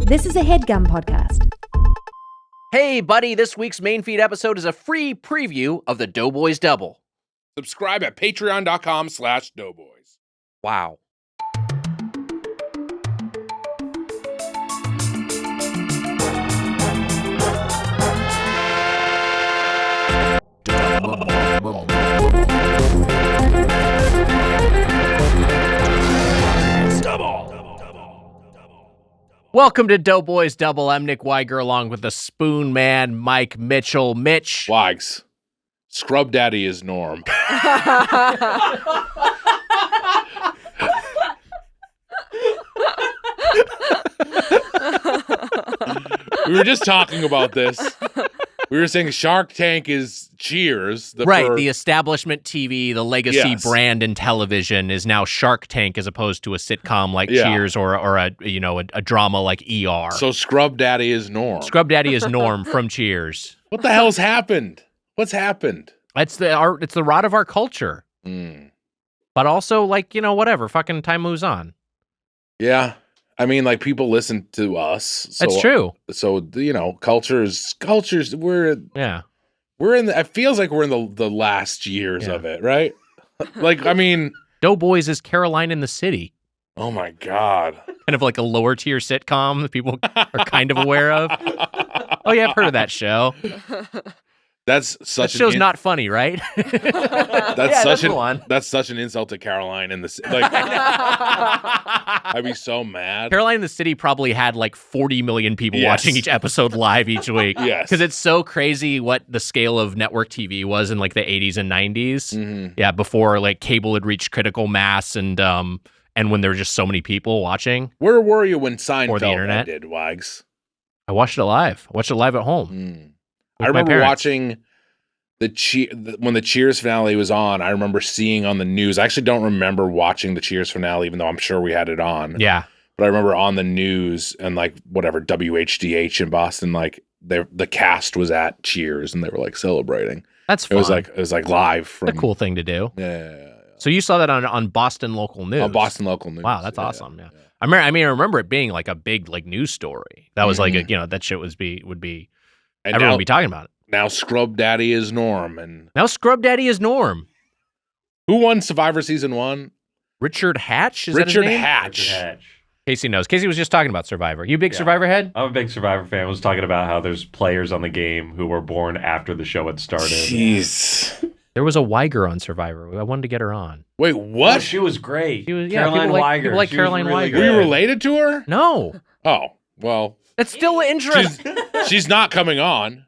This is a Headgum podcast. Hey, buddy, this week's main feed episode is a free preview of the Doughboys Double. Subscribe at patreon.com/doughboys. Wow. Welcome to Doughboys Double. I'm Nick Weiger along with the Spoon Man, Mike Mitchell. Mitch. Wags. Scrub Daddy is Norm. We were just talking about this. We were saying Shark Tank is Cheers. The establishment TV, the legacy brand in television is now Shark Tank as opposed to a sitcom like Cheers or a drama like ER. So Scrub Daddy is Norm. Scrub Daddy is Norm from Cheers. What the hell's happened? What's happened? It's the rot of our culture. But also, whatever. Fucking time moves on. Yeah. I mean, people listen to us. So, that's true. So, cultures, it feels like we're in the last years of it, right? Doughboys is Caroline in the City. Oh my God. Kind of like a lower tier sitcom that people are kind of aware of. Oh yeah, I've heard of that show. That show's not funny, right? That's such an insult to Caroline in the City. I'd be so mad. Caroline in the City probably had 40 million people watching each episode live each week. Yes. Because it's so crazy what the scale of network TV was in the 80s and 90s. Mm-hmm. Yeah, before cable had reached critical mass and when there were just so many people watching. Where were you when Seinfeld or the internet ended, Wags? I watched it live. I watched it live at home. I remember watching when the Cheers finale was on. I remember seeing on the news. I actually don't remember watching the Cheers finale, even though I'm sure we had it on. Yeah. But I remember on the news and WHDH in Boston, the cast was at Cheers and they were celebrating. That's fun. It was live. From, a cool thing to do. Yeah. So you saw that on Boston local news. On Boston local news. Wow, that's awesome. Yeah. I remember it being a big news story. That was that shit would be. And everyone would be talking about it. Now Scrub Daddy is Norm. Who won Survivor Season 1? Richard Hatch? Richard Hatch. Casey knows. Casey was just talking about Survivor. You big Survivor head? I'm a big Survivor fan. I was talking about how there's players on the game who were born after the show had started. Jeez. There was a Weiger on Survivor. I wanted to get her on. Wait, what? Oh, she was great. She was, Caroline Weiger. People like Caroline Weiger. Were you related to her? No. Oh, well. That's still interesting. She's not coming on.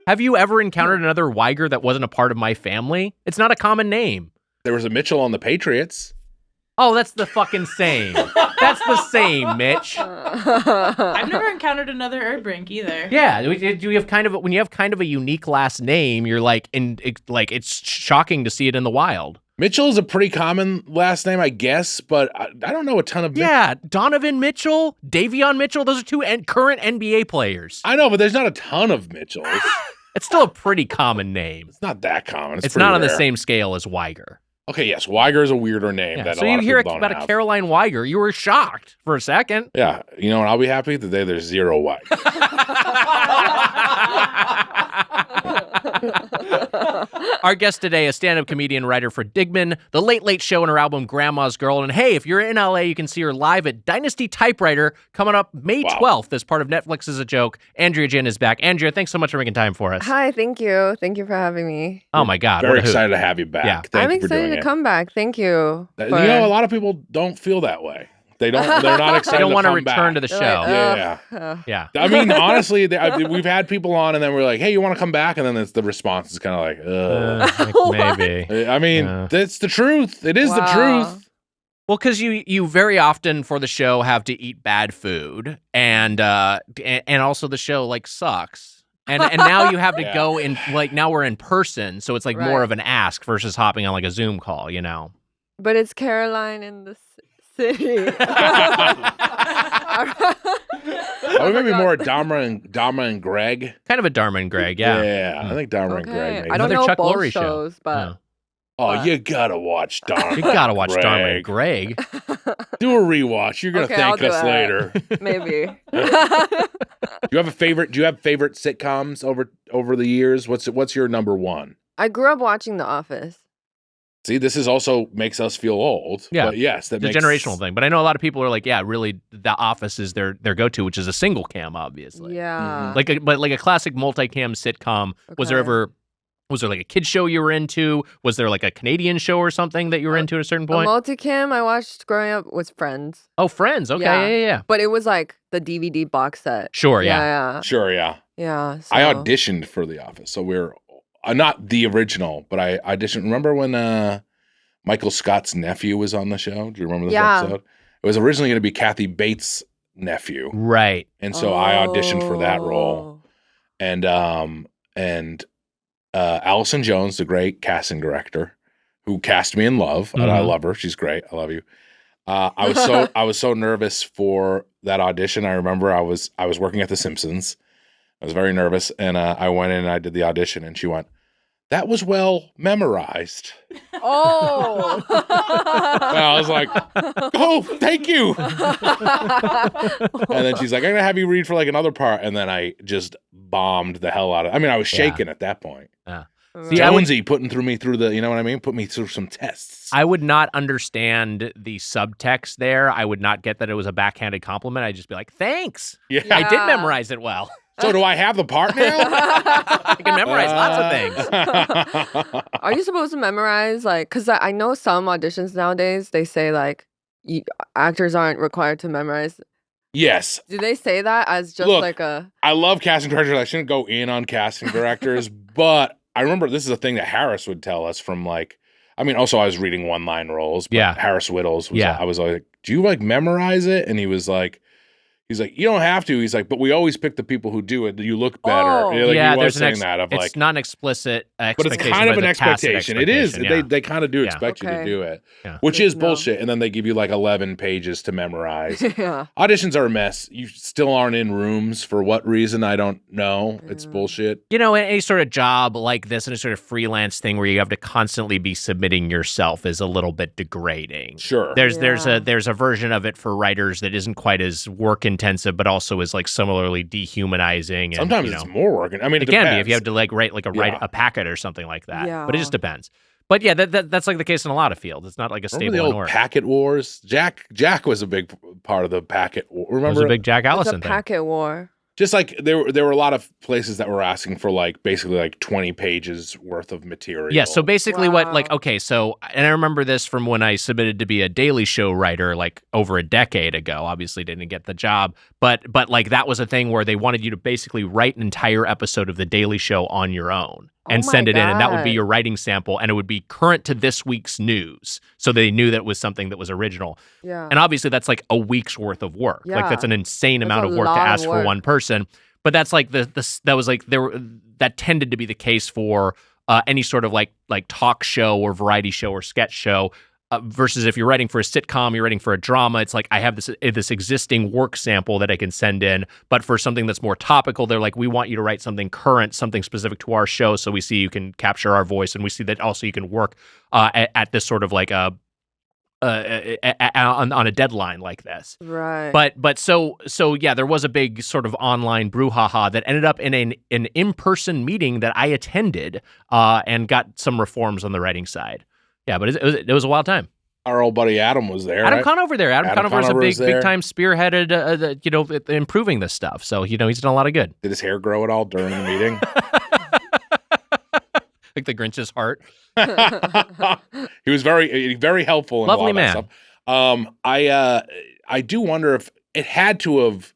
Have you ever encountered another Weiger that wasn't a part of my family? It's not a common name. There was a Mitchell on the Patriots. Oh, that's the fucking same. That's the same, Mitch. I've never encountered another Erdbrink either. Yeah, when you have kind of a unique last name, you're it's shocking to see it in the wild. Mitchell is a pretty common last name, I guess, but I don't know a ton of. Yeah, Donovan Mitchell, Davion Mitchell, those are two current NBA players. I know, but there's not a ton of Mitchells. It's still a pretty common name. It's not that common. It's not on rare. the same scale as Weiger. Okay, yes, Weiger is a weirder name. Yeah, that so a lot you of hear people about don't have. a Caroline Weiger, you were shocked for a second. Yeah, and I'll be happy the day there's zero Weiger. Our guest today, a stand-up comedian, writer for Digman, The Late Late Show, and her album Grandma's Girl. And hey, if you're in LA, you can see her live at Dynasty Typewriter coming up May 12th as part of Netflix is a Joke. Andrea Jin is back. Andrea, thanks so much for making time for us. Hi, thank you. Thank you for having me. Oh my God. Very excited to have you back. Yeah. Thank I'm you for excited doing to it. come back. Thank you. A lot of people don't feel that way. They're not excited. They don't want to return back. to the show. Yeah. I mean, honestly, we've had people on, and then we're like, "Hey, you want to come back?" And then the response is kind of maybe. I mean, that's the truth. It is the truth. Well, because you very often for the show have to eat bad food, and also the show sucks. And now you have to go in now we're in person, so it's more of an ask versus hopping on a Zoom call, But it's Caroline in the City. Maybe more Dharma and Greg. Kind of a Dharma and Greg, yeah. Yeah, I think Dharma and Greg. Maybe. I don't Another know Chuck both Lorre shows, show. but Oh, you gotta watch Dharma. You gotta watch Dharma and Greg. Do a rewatch. You're gonna Okay, I'll thank do us it. later. Maybe. Do you have a favorite sitcoms over the years? What's your number one? I grew up watching The Office. See, this is also makes us feel old. Yeah. But yes, It's a generational thing. But I know a lot of people are like, yeah, really, The Office is their go-to, which is a single cam, obviously. Yeah. Like a classic multicam sitcom. Was there like a kid show you were into? Was there like a Canadian show or something that you were into at a certain point? A multicam I watched growing up was Friends. Oh, Friends. Okay, yeah. But it was like the DVD box set. Sure, yeah. Sure, yeah. Yeah. So. I auditioned for The Office, so we're not the original, but I auditioned. Remember when Michael Scott's nephew was on the show? Do you remember this episode? It was originally going to be Kathy Bates' nephew, right? And so I auditioned for that role, and Allison Jones, the great casting director, who cast me in Love, and I love her. She's great. I love you. I was so nervous for that audition. I remember I was working at The Simpsons. I was very nervous, and I went in and I did the audition, and she went, "That was well memorized." Oh. And I was like, "Oh, thank you." And then she's like, "I'm gonna have you read for like another part," and then I just bombed the hell out of it. I mean, I was shaking at that point. See, Jonesy putting me through the, you know what I mean? Put me through some tests. I would not understand the subtext there. I would not get that it was a backhanded compliment. I'd just be like, thanks. Yeah. I did memorize it well. So do I have the part now? I can memorize lots of things. Are you supposed to memorize, like, because I know some auditions nowadays, they say, like, actors aren't required to memorize. Yes. Do they say that as just Look, like a... I love casting directors. I shouldn't go in on casting directors, but I remember this is a thing that Harris would tell us from like, I mean, also I was reading one-line roles, but Harris Whittles was, I was like, "Do you like memorize it?" And he's like, "You don't have to." He's like, "But we always pick the people who do it. You look better." Oh. He was saying that of it's not an explicit expectation, but it's kind of an expectation. It is. Yeah. They kind of do expect you to do it, Yeah. which is bullshit. And then they give you like 11 pages to memorize. Yeah. Auditions are a mess. You still aren't in rooms for what reason? I don't know. It's bullshit. You know, any sort of job like this, any sort of freelance thing where you have to constantly be submitting yourself is a little bit degrading. Sure. There's a version of it for writers that isn't quite as work intensive, but also is like similarly dehumanizing. And, sometimes it's more work. I mean, it can be if you have to like write a packet or something like that. Yeah. But it just depends. But yeah, that's like the case in a lot of fields. It's not like a Remember stable the old work. packet wars? Jack was a big part of the packet war. It Remember was a big Jack It's Allison a thing. packet war. Just like there were a lot of places that were asking for like basically like 20 pages worth of material. Yeah, so basically Wow. and I remember this from when I submitted to be a Daily Show writer like over a decade ago. Obviously didn't get the job, but like that was a thing where they wanted you to basically write an entire episode of the Daily Show on your own and send it in, and that would be your writing sample, and it would be current to this week's news, so they knew that it was something that was original. Yeah. And obviously that's like a week's worth of work. Like that's an insane amount of work to lot of ask for work. one person. But that's like that tended to be the case for any sort of like talk show or variety show or sketch show. Versus if you're writing for a sitcom, you're writing for a drama, it's like I have this existing work sample that I can send in. But for something that's more topical, they're like, we want you to write something current, something specific to our show, so we see you can capture our voice, and we see that also you can work at this sort of like on a deadline like this. Right. But so yeah, there was a big sort of online brouhaha that ended up in an in-person meeting that I attended and got some reforms on the writing side. Yeah, but it was a wild time. Our old buddy Adam was there. Adam right? Conover there. Adam Conover is a was there. big time spearheaded, improving this stuff. So he's done a lot of good. Did his hair grow at all during the meeting? Like the Grinch's heart. He was very helpful. In Lovely a lot man. Of that stuff. I do wonder if it had to have,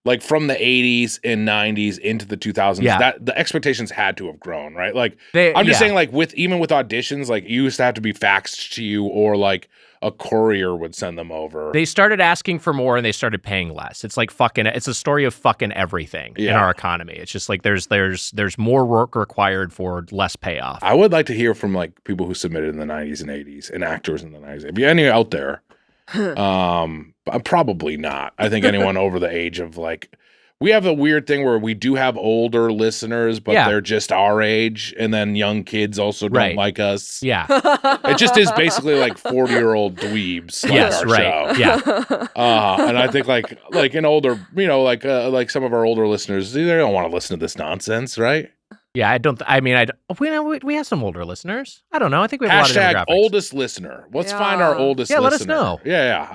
like from the 80s and 90s into the 2000s, that the expectations had to have grown, right? Like I'm just saying, like even with auditions, like you used to have to be faxed to you, or like a courier would send them over. They started asking for more and they started paying less. It's like it's a story of fucking everything in our economy. It's just like there's more work required for less payoff. I would like to hear from like people who submitted in the 90s and 80s and actors in the 90s. If you're any out there, probably not. I think anyone over the age of like, We have a weird thing where we do have older listeners, but they're just our age, and then young kids also don't like us. Yeah. It just is basically like 40-year-old dweebs like our show. Yeah. And I think like an older, like some of our older listeners, they don't want to listen to this nonsense, right? Yeah, we have some older listeners. I don't know. I think we have a lot of demographics. #oldest listener. Let's find our oldest listener. Yeah, let us know. Yeah.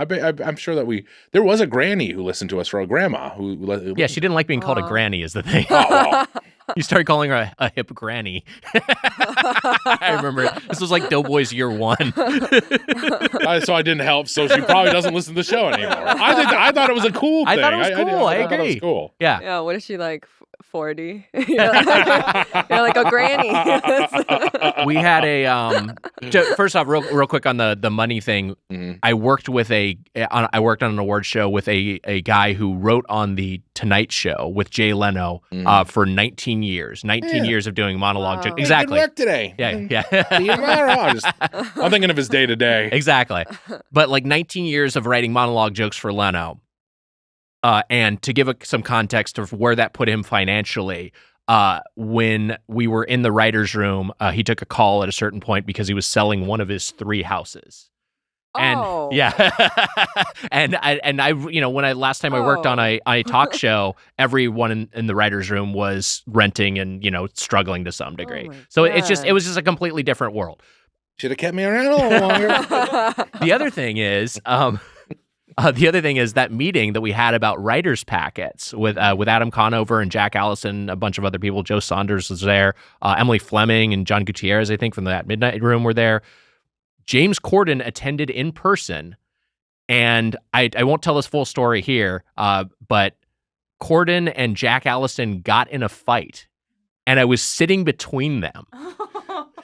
I'm sure that there was a granny who listened to us, for a grandma who Yeah, she didn't like being called a granny is the thing. Oh, well. You started calling her a hip granny. I remember this was like Doughboys year 1. So I didn't help. So she probably doesn't listen to the show anymore. I thought it was a cool thing. I thought it was cool. I agree. Thought it was cool. Yeah. Yeah, what is she like? 40. You're like a granny. We had a first off, real quick on the money thing. Mm-hmm. I worked on an award show with a guy who wrote on the Tonight Show with Jay Leno for 19 years. 19 years of doing monologue jokes. Exactly. Good work today. Yeah. I'm thinking of his day to day. Exactly. But like 19 years of writing monologue jokes for Leno. And to give some context of where that put him financially, when we were in the writer's room, he took a call at a certain point because he was selling one of his 3 houses. And and I when last time I worked on a talk show, everyone in the writer's room was renting and struggling to some degree. So it was just a completely different world. Should have kept me around a little longer. The other thing is that meeting that we had about writers packets with Adam Conover and Jack Allison, a bunch of other people. Joe Saunders was there. Emily Fleming and John Gutierrez, I think, from that Midnight Room were there. James Corden attended in person, and I won't tell this full story here, but Corden and Jack Allison got in a fight, and I was sitting between them.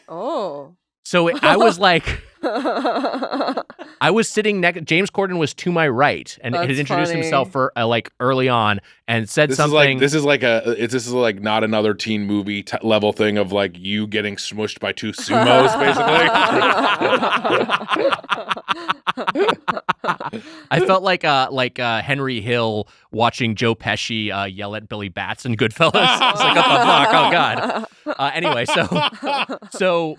Oh. So I was like, I was sitting next. James Corden was to my right, and had introduced himself for early on, and said something. This is like not another teen movie level thing of like you getting smushed by 2 sumos, basically. I felt like Henry Hill watching Joe Pesci yell at Billy Bats in Goodfellas. I was like, what the fuck? Oh god. Anyway, so.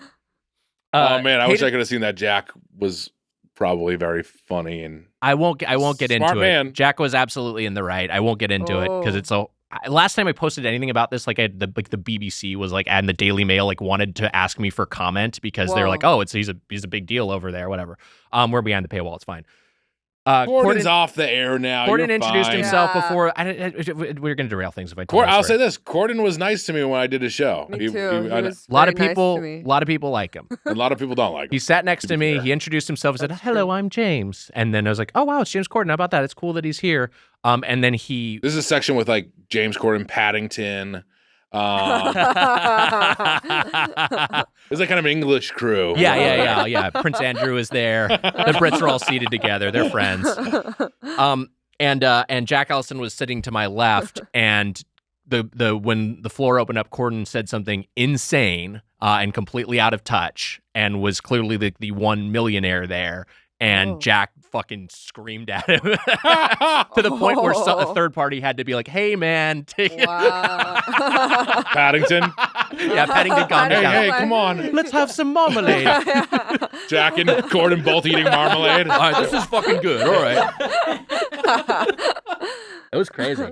Oh man, I wish I could have seen that. Jack was probably very funny, and I won't get into man. it. Jack was absolutely in the right. I won't get into it because it's so. Last time I posted anything about this, the BBC was like, and the Daily Mail wanted to ask me for comment because they're like, oh, he's a big deal over there, whatever. We're behind the paywall. It's fine. Gordon's off the air now. Gordon introduced himself before. We're going to derail things if I tell I'll say this: Gordon was nice to me when I did a show. Me too. A lot of people like him. A lot of people don't like him. He sat next to me. He introduced himself and said, "Hello, I'm James." And then I was like, "Oh wow, it's James Corden. How about that? It's cool that he's here." And then This is a section with like James Corden, Paddington. It's like kind of an English crew. Yeah. Prince Andrew is there. The Brits are all seated together. They're friends. And Jack Allison was sitting to my left, and when the floor opened up, Corden said something insane and completely out of touch, and was clearly the one millionaire there. And Jack fucking screamed at him to the point where a third party had to be like, "Hey, man, Paddington." Yeah, Paddington, calm down. Hey, come on. Let's have some marmalade. Jack and Corden both eating marmalade. All right, this is fucking good. All right. It was crazy.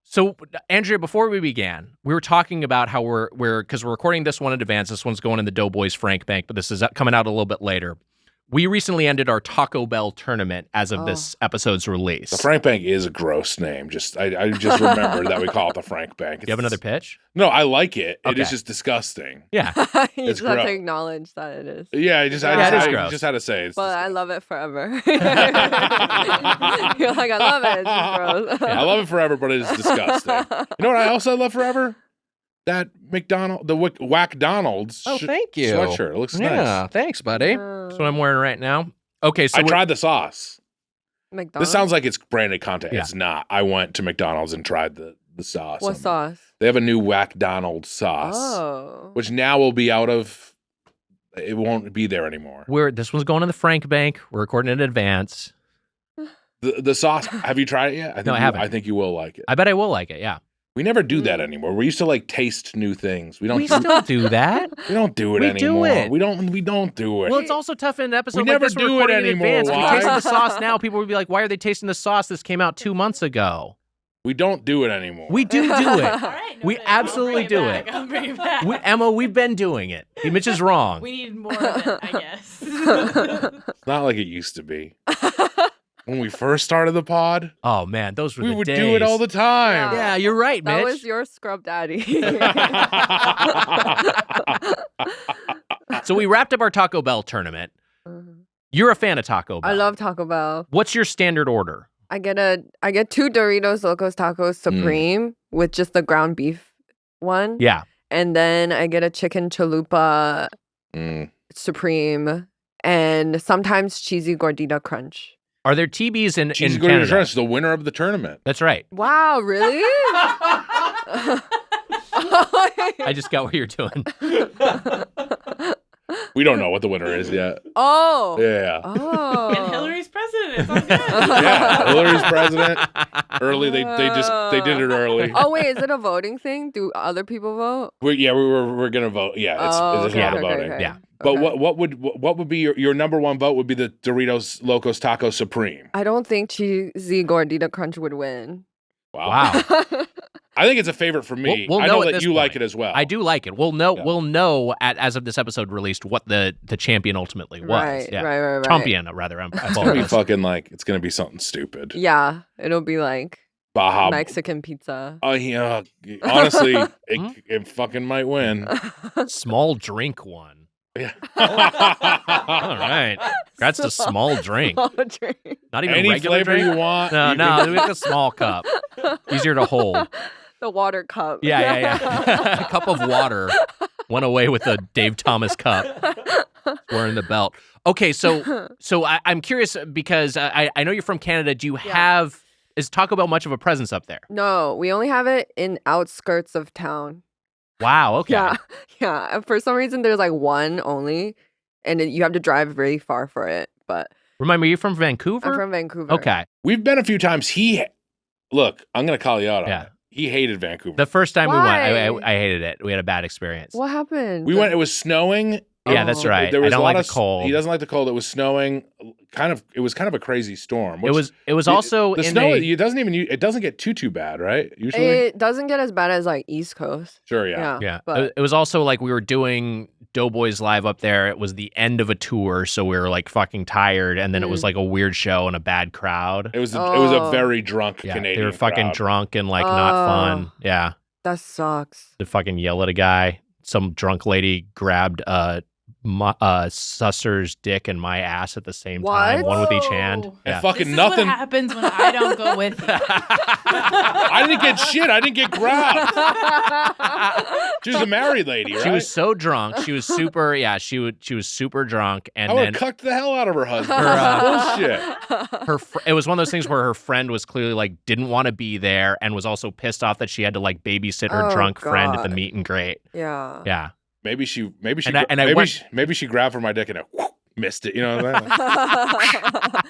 So, Andrea, before we began, we were talking about how because we're recording this one in advance. This one's going in the Doughboys Frank Bank, but this is coming out a little bit later. We recently ended our Taco Bell tournament as of this episode's release. The Frank Bank is a gross name. I just remembered that we call it the Frank Bank. Do you have another pitch? No, I like it. Okay. It is just disgusking. Yeah. You just have to acknowledge that it is. Yeah, it is gross. Just had to say it. But I love it forever. You're like, I love it. It's just gross. I love it forever, but it is disgusting. You know what I also love forever? That the Whack Donald's. Oh, thank you. Sweatshirt. It looks nice. Yeah, thanks, buddy. That's what I'm wearing right now. Okay, so I tried the sauce. McDonald's? This sounds like it's branded content. Yeah. It's not. I went to McDonald's and tried the sauce. What sauce? They have a new Whack Donald sauce, which now will be out of. It won't be there anymore. This one's going in the Frank Bank. We're recording in advance. The sauce. Have you tried it yet? I haven't. I think you will like it. I bet I will like it. Yeah. We never do that anymore. We used to like taste new things. We don't. We still do that. We don't do it We anymore. do it. We don't do it. Well, it's also tough in an episode We like never this. We're do it recording in anymore. advance. If we Why? tasted the sauce now, people would be like, "Why are they tasting the sauce? This came out 2 months ago." We don't do it anymore. We do it. All right, We noted. absolutely do it. I'll bring it back. Emma, we've been doing it. Mitch is wrong. We need more of it, I guess. It's not like it used to be. When we first started the pod, Oh man, those were we the would days. do it all the time. Yeah, you're right, That Mitch. was your scrub daddy. So we wrapped up our Taco Bell tournament. Mhm. You're a fan of Taco Bell. I love Taco Bell. What's your standard order? I get 2 Doritos Locos Tacos Supreme with just the ground beef one. Yeah. And then I get a chicken chalupa Mm. Supreme and sometimes cheesy gordita crunch. Are there TBs in Cheesy Gordita Canada? Crunch, the winner of the tournament. That's right. Wow, really? I just got what you're doing. We don't know what the winner is yet. Oh. Yeah. Oh. And Hillary's president. It's all good. Yeah, Hillary's president. Early, they did it early. Oh wait, is it a voting thing? Do other people vote? We're gonna vote. Yeah, it's okay, not a okay, voting. okay. Yeah. But Okay. what would be your number one vote? Would be the Doritos Locos Taco Supreme. I don't think cheesy gordita crunch would win. Wow. I think it's a favorite for me. We'll I know know at that this you like point. it as well. I do like it. We'll know. Yeah. We'll know as of this episode released what the champion ultimately was. Right, Yeah. right. Champion, rather. I It's gonna be apologize. fucking it's gonna be something stupid. Yeah, it'll be like Baja. Mexican pizza. Oh yeah. Honestly, it fucking might win. Small drink one. Yeah. All right. Congrats to small drink. Small drink. Not even Any regular flavor drink. you want. No, you no, can- we have a small cup. Easier to hold. The water cup. Yeah. A cup of water went away with a Dave Thomas cup. Wearing the belt. Okay, so I'm curious because I know you're from Canada. Do you have is Taco Bell much of a presence up there? No, we only have it in outskirts of town. Wow. Okay. Yeah. And for some reason, there's like one only, and you have to drive really far for it. But Remind me, you're from Vancouver? I'm from Vancouver. Okay. We've been a few times. Look, I'm gonna call you out on Yeah. it. He hated Vancouver. The first time we Why? went, I hated it. We had a bad experience. What happened? We went. It was snowing. Yeah, that's Oh. right. There I was don't a lot like of the cold. He doesn't like the cold. It was snowing. It was kind of a crazy storm. It was also the in snow. a, It doesn't get too bad, right? Usually, It doesn't get as bad as like East Coast. sure, yeah. yeah. But It was also like we were doing Doughboys live up there. It was the end of a tour, so we were like fucking tired, and then it was like a weird show and a bad crowd. It was a Oh. very drunk Yeah, Canadian. they were fucking crowd. drunk and like not fun. Oh. Yeah, that sucks. to fucking yell at a guy. Some drunk lady grabbed Susser's dick and my ass at the same time, What? one with each hand. Whoa. And Yeah. fucking This is nothing. what happens when I don't go with you. I didn't get shit. I didn't get grabbed. She was a married lady, right? She was so drunk. She was super. Yeah, she was super drunk, and I would then have cucked the hell out of her husband. Her, Bullshit. it was one of those things where her friend was clearly like didn't want to be there and was also pissed off that she had to like babysit her Oh, drunk friend at the God. meet and great. Yeah. Yeah. Maybe she And I went- maybe she grabbed for my dick and it missed it. You know what I mean?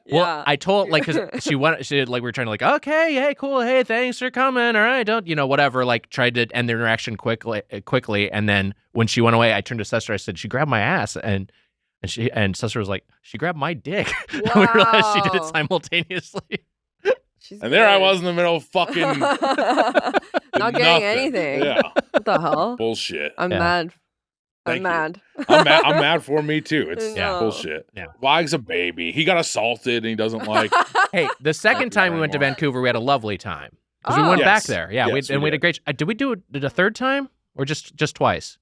Well, I told like because she like we were trying to like okay, hey, cool, hey, thanks for coming. All right, don't whatever. Like tried to end the interaction quickly, and then when she went away, I turned to Sester. I said she grabbed my ass, and Sester was like she grabbed my dick. And we realized she did it Wow. simultaneously. She's And there I good. was in the middle of fucking Not getting nothing. anything. Yeah, What the hell? bullshit. I'm Yeah. mad. Thank I'm you. mad. I'm mad for me too. It's No. bullshit. Yeah. Wag's a baby. He got assaulted and he doesn't like. Hey, the second time we went to anymore. Vancouver, we had a lovely time because we Oh. went back Yes. there. Yeah, Yes, we we had a did. great. Did we do it a third time or just twice?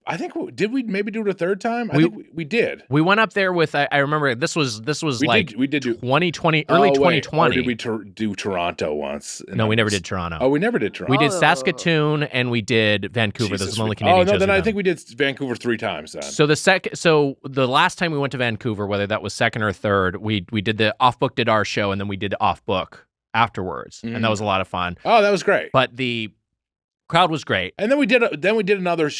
I think did we maybe do it a third time? I We- think we did. We went up there with. I remember this was We like did. We did do 2020, early Oh, wait. 2020. Or did we do Toronto once? And No, that we never was- did Toronto. Oh, we never did Toronto. We did Oh. Saskatoon and we did Vancouver. Those Jesus, are the only we- Canadian Oh no, shows then we've I done. think we did Vancouver 3 times then. So the last time we went to Vancouver, whether that was second or third, we did the off book did our show and then we did off book afterwards, and that was a lot of fun. Oh, that was great. But the Crowd was great. And then we did another.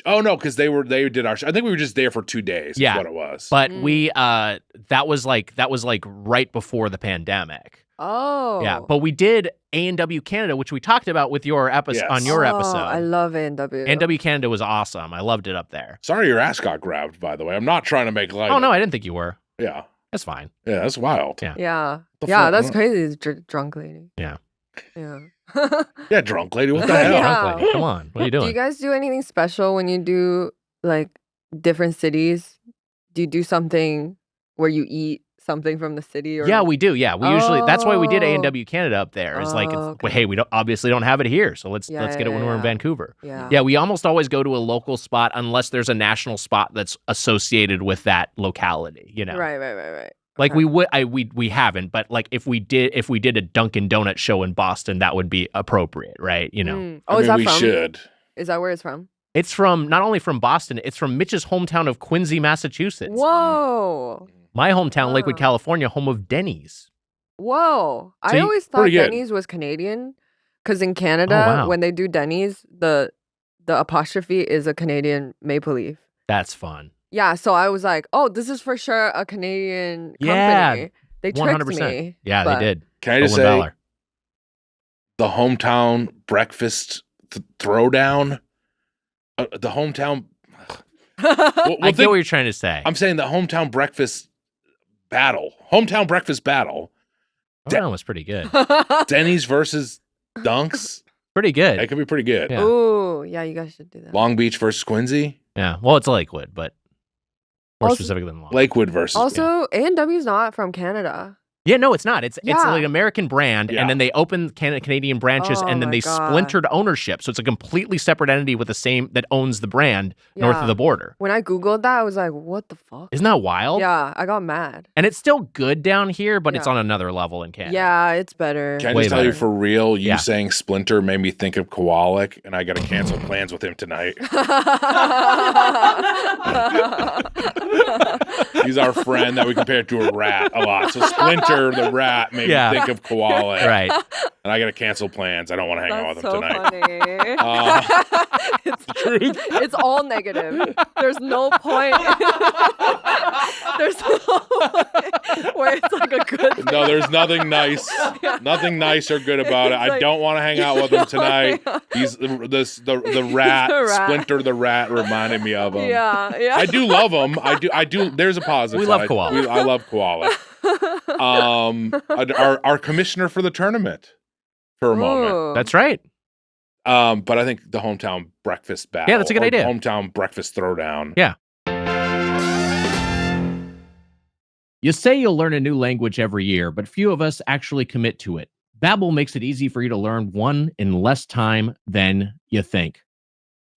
Oh no, because they did our. I think we were just there for 2 days. Yeah, is what it was. But we that was like right before the pandemic. Oh. Yeah, but we did A&W Canada, which we talked about with your episode on your episode. I love A&W. A&W Canada was awesome. I loved it up there. Sorry, your ass got grabbed. By the way, I'm not trying to make light. Oh no, I didn't think you were. Yeah, that's fine. Yeah, that's wild. Yeah, yeah, fuck? that's crazy. Drunk lady. Yeah. Yeah. Yeah, drunk lady. What the hell? Yeah. Drunk lady. Come on, what are you doing? Do you guys do anything special when you do like different cities? Do you do something where you eat something from the city? Or Yeah, we do. Yeah, we usually. That's why we did A&W Canada up there. It's like, okay. hey, we obviously don't have it here, so let's get it when we're in Vancouver. Yeah, we almost always go to a local spot unless there's a national spot that's associated with that locality. You know, right. Like we haven't, but like if we did a Dunkin' Donut show in Boston, that would be appropriate, right? You know. Oh, is that we from? should. Is that where it's from? It's from not only from Boston, it's from Mitch's hometown of Quincy, Massachusetts. Whoa. My hometown, Lakewood, California, home of Denny's. Whoa. So I always thought Denny's was Canadian because in Canada, when they do Denny's, the apostrophe is a Canadian maple leaf. That's fun. Yeah, so I was like, oh, this is for sure a Canadian company. Yeah, they tricked 100%. me. Yeah, they did. Can I just say, the hometown breakfast throwdown, the hometown... I get what you're trying to say. I'm saying the hometown breakfast battle. Hometown breakfast battle. That was pretty good. Denny's versus Dunks. Pretty good. That could be pretty good. Yeah. Ooh, yeah, you guys should do that. Long Beach versus Quincy. Yeah, well, it's Lakewood, but more specific than Long. Lakewood versus. Also, A&W's not from Canada. Yeah, no, it's not. It's like an American brand, and then they opened Canadian branches, and then they splintered ownership. So it's a completely separate entity with the same that owns the brand north of the border. When I Googled that, I was like, what the fuck? Isn't that wild? Yeah, I got mad. And it's still good down here, but it's on another level in Canada. Yeah, it's better. Can I just tell you for real, you saying Splinter made me think of Kowalik, and I got to cancel plans with him tonight. He's our friend that we compare to a rat a lot. So Splinter, the rat, made me think of Kowalik. Right. And I got to cancel plans. I don't want to hang out with him tonight. It's the truth. It's all negative. There's no point. There's no point where it's like a good thing. No, there's nothing nice. Nothing nice or good about it. I don't want to hang out with him tonight. He's the rat. Splinter the rat reminded me of him. Yeah. I do love him. I do. There's a positive. We love Koala. I love Koala. Our commissioner for the tournament for a moment. That's right. But I think the hometown breakfast battle. Yeah, that's a good idea. Hometown breakfast throwdown. Yeah. You say you'll learn a new language every year, but few of us actually commit to it. Babbel makes it easy for you to learn one in less time than you think.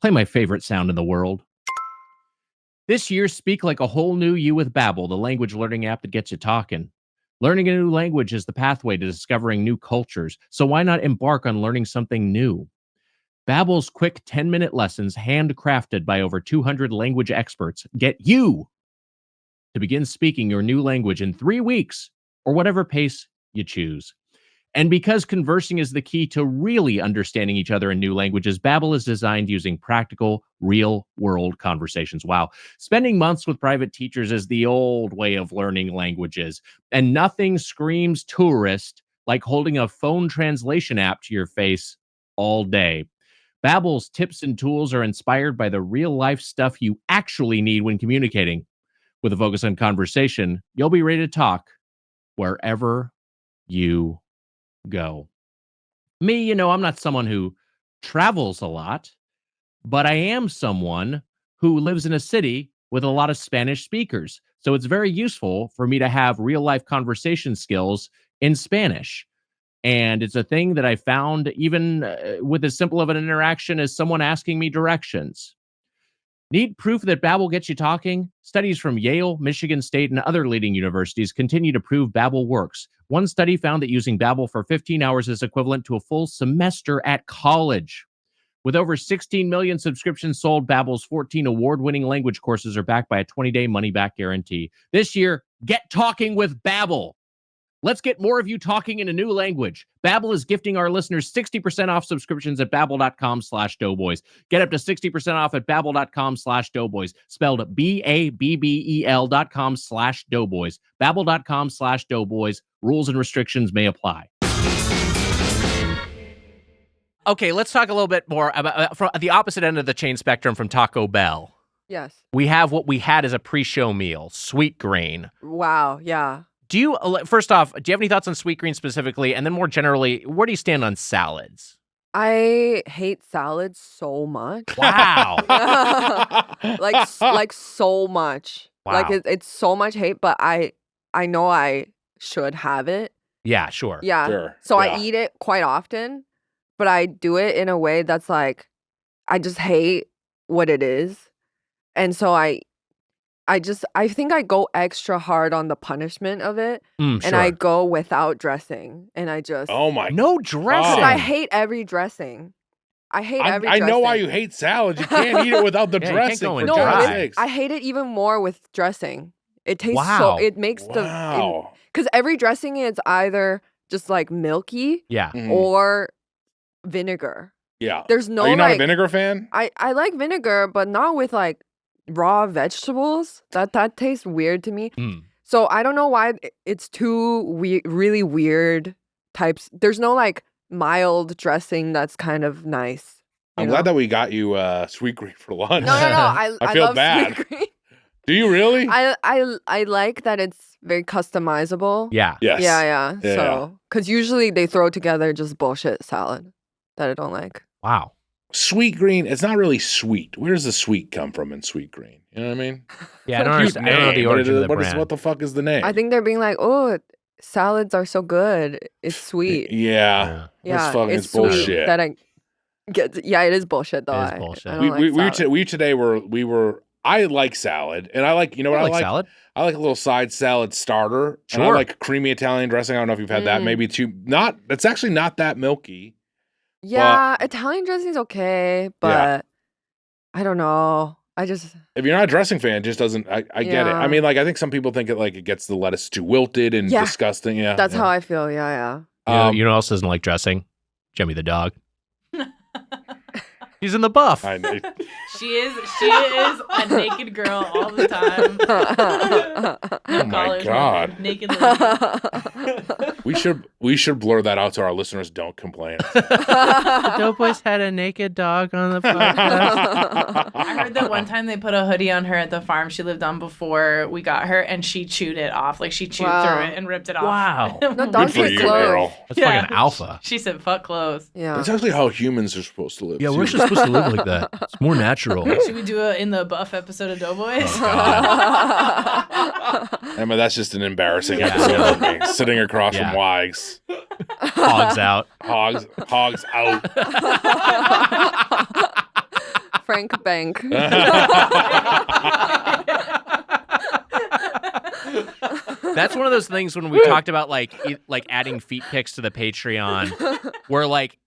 Play my favorite sound in the world. This year, speak like a whole new you with Babbel, the language learning app that gets you talking. Learning a new language is the pathway to discovering new cultures, so why not embark on learning something new? Babbel's quick 10-minute lessons, handcrafted by over 200 language experts, get you to begin speaking your new language in 3 weeks, or whatever pace you choose. And because conversing is the key to really understanding each other in new languages, Babbel is designed using practical, real-world conversations. Wow. Spending months with private teachers is the old way of learning languages, and nothing screams tourist like holding a phone translation app to your face all day. Babbel's tips and tools are inspired by the real-life stuff you actually need when communicating. With a focus on conversation, you'll be ready to talk wherever you go. Me, I'm not someone who travels a lot, but I am someone who lives in a city with a lot of Spanish speakers. So it's very useful for me to have real-life conversation skills in Spanish. And it's a thing that I found even with as simple of an interaction as someone asking me directions. Need proof that Babbel gets you talking? Studies from Yale, Michigan State, and other leading universities continue to prove Babbel works. One study found that using Babbel for 15 hours is equivalent to a full semester at college. With over 16 million subscriptions sold, Babbel's 14 award-winning language courses are backed by a 20-day money-back guarantee. This year, get talking with Babbel. Let's get more of you talking in a new language. Babbel is gifting our listeners 60% off subscriptions at babbel.com/doughboys. Get up to 60% off at babbel.com/doughboys. Spelled BABBEL.com/doughboys. Babbel.com/doughboys. Rules and restrictions may apply. Okay, let's talk a little bit more about from the opposite end of the chain spectrum from Taco Bell. Yes. We have what we had as a pre-show meal, sweet grain. Wow. Yeah. Do you, first off, do you have any thoughts on sweet green specifically? And then more generally, where do you stand on salads? I hate salads so much. Wow. like so much. Wow. Like it's so much hate, but I know I should have it. Yeah, sure. Yeah. Sure. So Yeah. I eat it quite often, but I do it in a way that's like I just hate what it is. And so I think I go extra hard on the punishment of it, and I go without dressing, and I just Oh my! No dressing. because I hate every dressing. I hate every I dressing. know why you hate salad. You can't eat it without the Yeah, you can't dressing. go For in No, dry. God's it- sakes. I hate it even more with dressing. It tastes Wow. so. It makes Wow. because every dressing is either just like milky Yeah. Mhm. or vinegar. Yeah. There's no Are you not like a vinegar fan? I like vinegar, but not with like raw vegetables. That tastes weird to me. Mm. So I don't know why it's two really weird types. There's no like mild dressing that's kind of nice. I'm glad that we got you sweet green for lunch. No. I feel love bad. sweet green. Do you really? I like that it's very customizable. Yeah. Yes. Yeah. Yeah, So, because usually they throw together just bullshit salad that I don't like. Wow. Sweet green, it's not really sweet. Where does the sweet come from in sweet green? You know what I mean? Yeah, I don't Cute understand. I don't know name, the but origin of the what brand. what the fuck is the name? I think they're being like, oh, salads are so good. It's sweet. Yeah. Yeah, it's sweet bullshit. that I get. Yeah, it is bullshit though. It is bullshit. I don't like salad. we today were I like salad, and I like, you know what I I like like? salad. I like a little side salad starter. And I Sure. like creamy Italian dressing. I don't know if you've had that. Mm. Maybe it's actually not that milky. Yeah, Italian dressing's okay, but I don't know. I just If you're not a dressing fan, it just doesn't. I get it. Yeah. I mean, like, I think some people think it gets the lettuce too wilted and Yeah. disgusting. Yeah, that's yeah. how I feel. Yeah. You know who else doesn't like dressing? Jimmy the dog. He's in the buff. I know. She is a naked girl all the time. Oh my God. Naked lady. We should blur that out so our listeners don't complain. The Doughboys had a naked dog on the podcast. I heard that one time they put a hoodie on her at the farm she lived on before we got her, and she chewed it off. Like she chewed Wow. through it and ripped it off. Wow. No, Good dogs for get you, clothes. girl. That's fucking alpha. She said, "Fuck clothes." Yeah. That's actually how humans are supposed to live. Yeah, too. we're just supposed to live like that. It's more natural. Should we do it in the buff episode of Doughboys? Emma, that's just an embarrassing episode for me. Sitting across from Wags. Hogs out. Hogs out. Frank Bank. That's one of those things when we talked about like adding feet pics to the Patreon, where like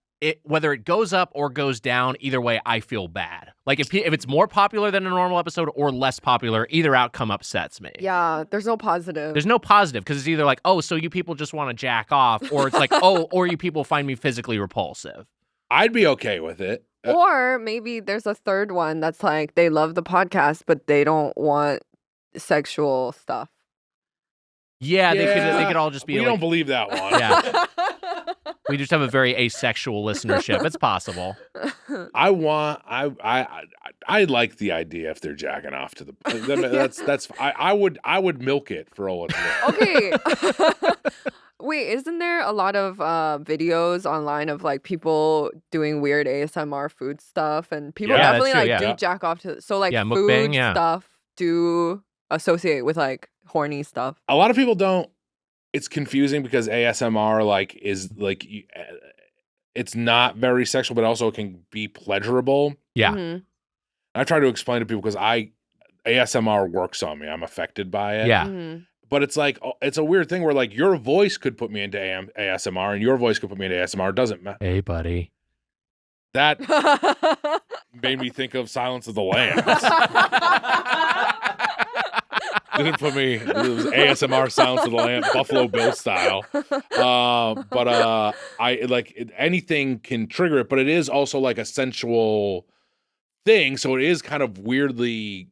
whether it goes up or goes down, either way, I feel bad. Like if it's more popular than a normal episode or less popular, either outcome upsets me. Yeah, there's no positive. There's no positive because it's either like, oh, so you people just want to jack off, or it's like, oh, or you people find me physically repulsive. I'd be okay with it. Or maybe there's a third one that's like they love the podcast, but they don't want sexual stuff. Yeah, they could all just be We like, don't believe that one. Yeah. We just have a very asexual listenership. It's possible. I like the idea if they're jacking off to the. I would milk it for all it's worth. Okay. Wait, isn't there a lot of videos online of like people doing weird ASMR food stuff, and people Yeah, definitely that's true, like yeah. do jack off to so like Yeah, food mukbang, yeah. stuff do associate with like horny stuff. A lot of people don't. It's confusing because ASMR is it's not very sexual, but also can be pleasurable. Yeah. Mhm. I try to explain to people because ASMR works on me. I'm affected by it. Yeah. Mhm. But it's like it's a weird thing where like your voice could put me into ASMR and your voice could put me into ASMR. It doesn't matter. Hey, buddy. That made me think of Silence of the Lambs. Didn't put me. It was ASMR sounds to the lamp, Buffalo Bill style. But I like anything can trigger it, but it is also like a sensual thing. So it is kind of weirdly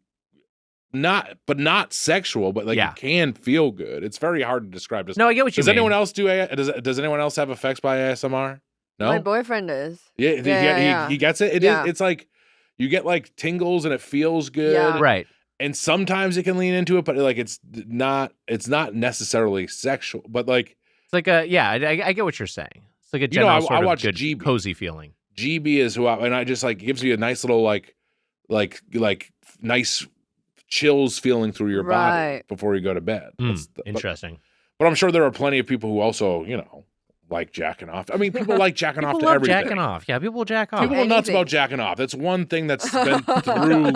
not sexual, but like it can feel good. It's very hard to describe. No, I get what you mean. Does anyone else does anyone else have effects by ASMR? No, My boyfriend is. Yeah, he gets it. It's like you get like tingles and it feels good. Yeah. Right. And sometimes it can lean into it, but like it's not necessarily sexual. But like it's like I get what you're saying. It's like a general sort of good, GB. cozy feeling. GB is and I just like gives you a nice little like nice chills feeling through your body before you go to bed. Interesting. But I'm sure there are plenty of people who also, like jacking off. I mean, people like jacking off to everything. Jacking off. Yeah, people will jack off. People are nuts about jacking off. That's one thing that's been through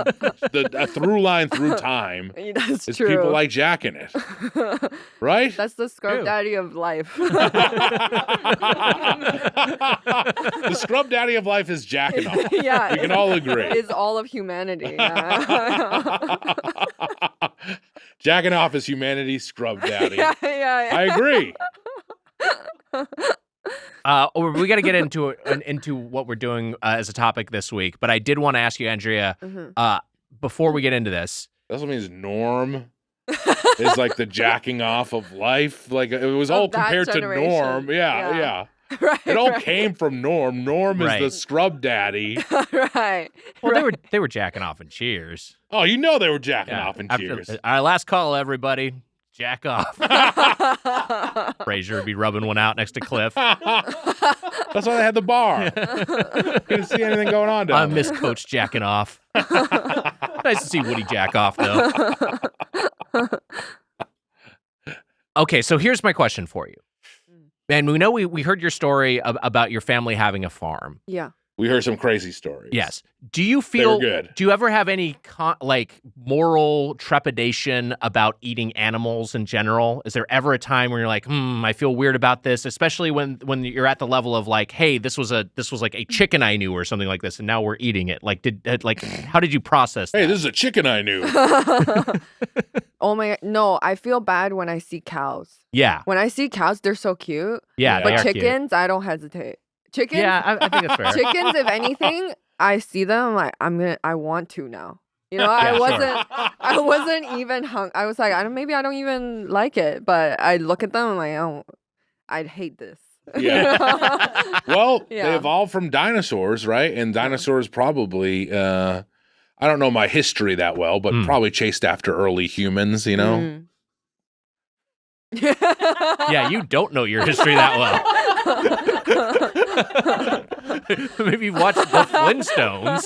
a through line through time. That's is true. People like jacking it. Right? That's the scrub daddy of life. The scrub daddy of life is jacking off. Yeah. We can all agree. Is all of humanity. Yeah. Jacking off is humanity's scrub daddy. Yeah. I agree. We got to get into what we're doing as a topic this week, but I did want to ask you, Andrea, before we get into this. That's what means norm is like the jacking off of life. Like it was all compared to norm. Yeah. Right, it all came from Norm. Norm is the scrub daddy. Right. Well, they were jacking off in Cheers. Oh, they were jacking off in Cheers. All right, last call, everybody. Jack off. Frasier would be rubbing one out next to Cliff. That's why they had the bar. Couldn't see anything going on down I miss Coach jacking off. Nice to see Woody jack off, though. Okay, so here's my question for you. And we know we heard your story about your family having a farm. Yeah. We heard some crazy stories. Yes. Do you feel good? Do you ever have any moral trepidation about eating animals in general? Is there ever a time where you're like, I feel weird about this, especially when you're at the level of like, hey, this was like a chicken I knew or something like this, and now we're eating it. Like, how did you process that? Hey, this is a chicken I knew. Oh my, no, I feel bad when I see cows. Yeah. When I see cows, they're so cute. Yeah, but they are chickens, cute. I don't hesitate. Chickens? Yeah, I think that's fair. Chickens, if anything, I see them, like, I want to now. I wasn't even hung. I was like, maybe I don't even like it, but I look at them, I'm like, I'd hate this. Yeah. Well, they evolved from dinosaurs, right? And dinosaurs probably, I don't know my history that well, but probably chased after early humans, Mm. Yeah, you don't know your history that well. Maybe you watched the Flintstones.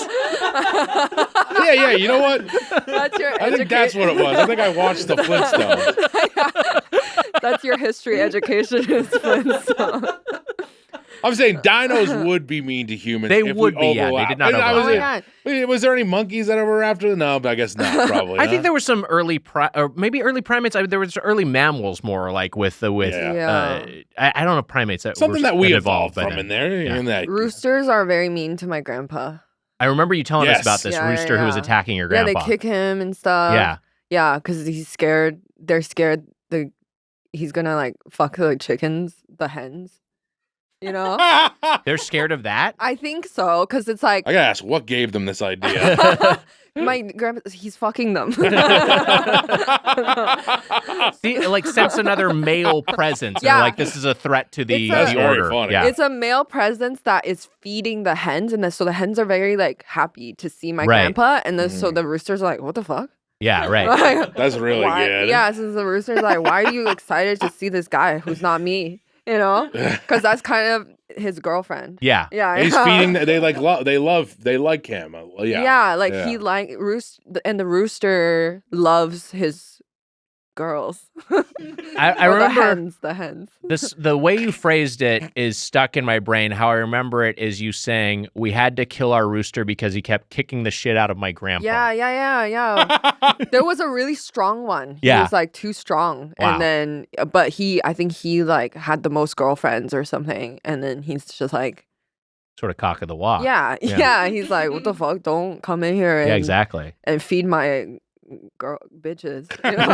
Yeah, you know what? I think that's what it was. I think I watched the Flintstones. That's your history education is Flintstones. I'm saying dinos would be mean to humans. They if would we be, yeah. They did not overlap. overlap. Was there any monkeys that were after? No, but I guess not. Probably. I think there were some early, or maybe early primates. There was early mammals more, like with. I don't know primates that something that we evolved by from then. in there. Yeah. In that. Roosters are very mean to my grandpa. I remember you telling us about this rooster who was attacking your grandpa. Yeah, they kick him and stuff. Yeah, because he's scared. They're scared. He's gonna like fuck the chickens, the hens. They're scared of that? I think so, because it's like... I gotta ask, what gave them this idea? My grandpa, he's fucking them. See, like sense another male presence. Yeah. And like this is a threat to the order. Funny. Yeah. It's a male presence that is feeding the hens, and so the hens are very like happy to see my grandpa, and then so the roosters are like, what the fuck? Yeah, right. That's really good. Yeah, since the rooster's like, why are you excited to see this guy who's not me? Because that's kind of his girlfriend. Yeah. He's feeding. They like him. Yeah, like he and the rooster loves his girls. I remember the hens. The way you phrased it is stuck in my brain. How I remember it is you saying we had to kill our rooster because he kept kicking the shit out of my grandpa. Yeah. There was a really strong one. He was like too strong. Wow. And then but I think he like had the most girlfriends or something, and then he's just like sort of cock of the walk. Yeah. He's like, what the fuck? Don't come in here and exactly. and feed my girl bitches. You know?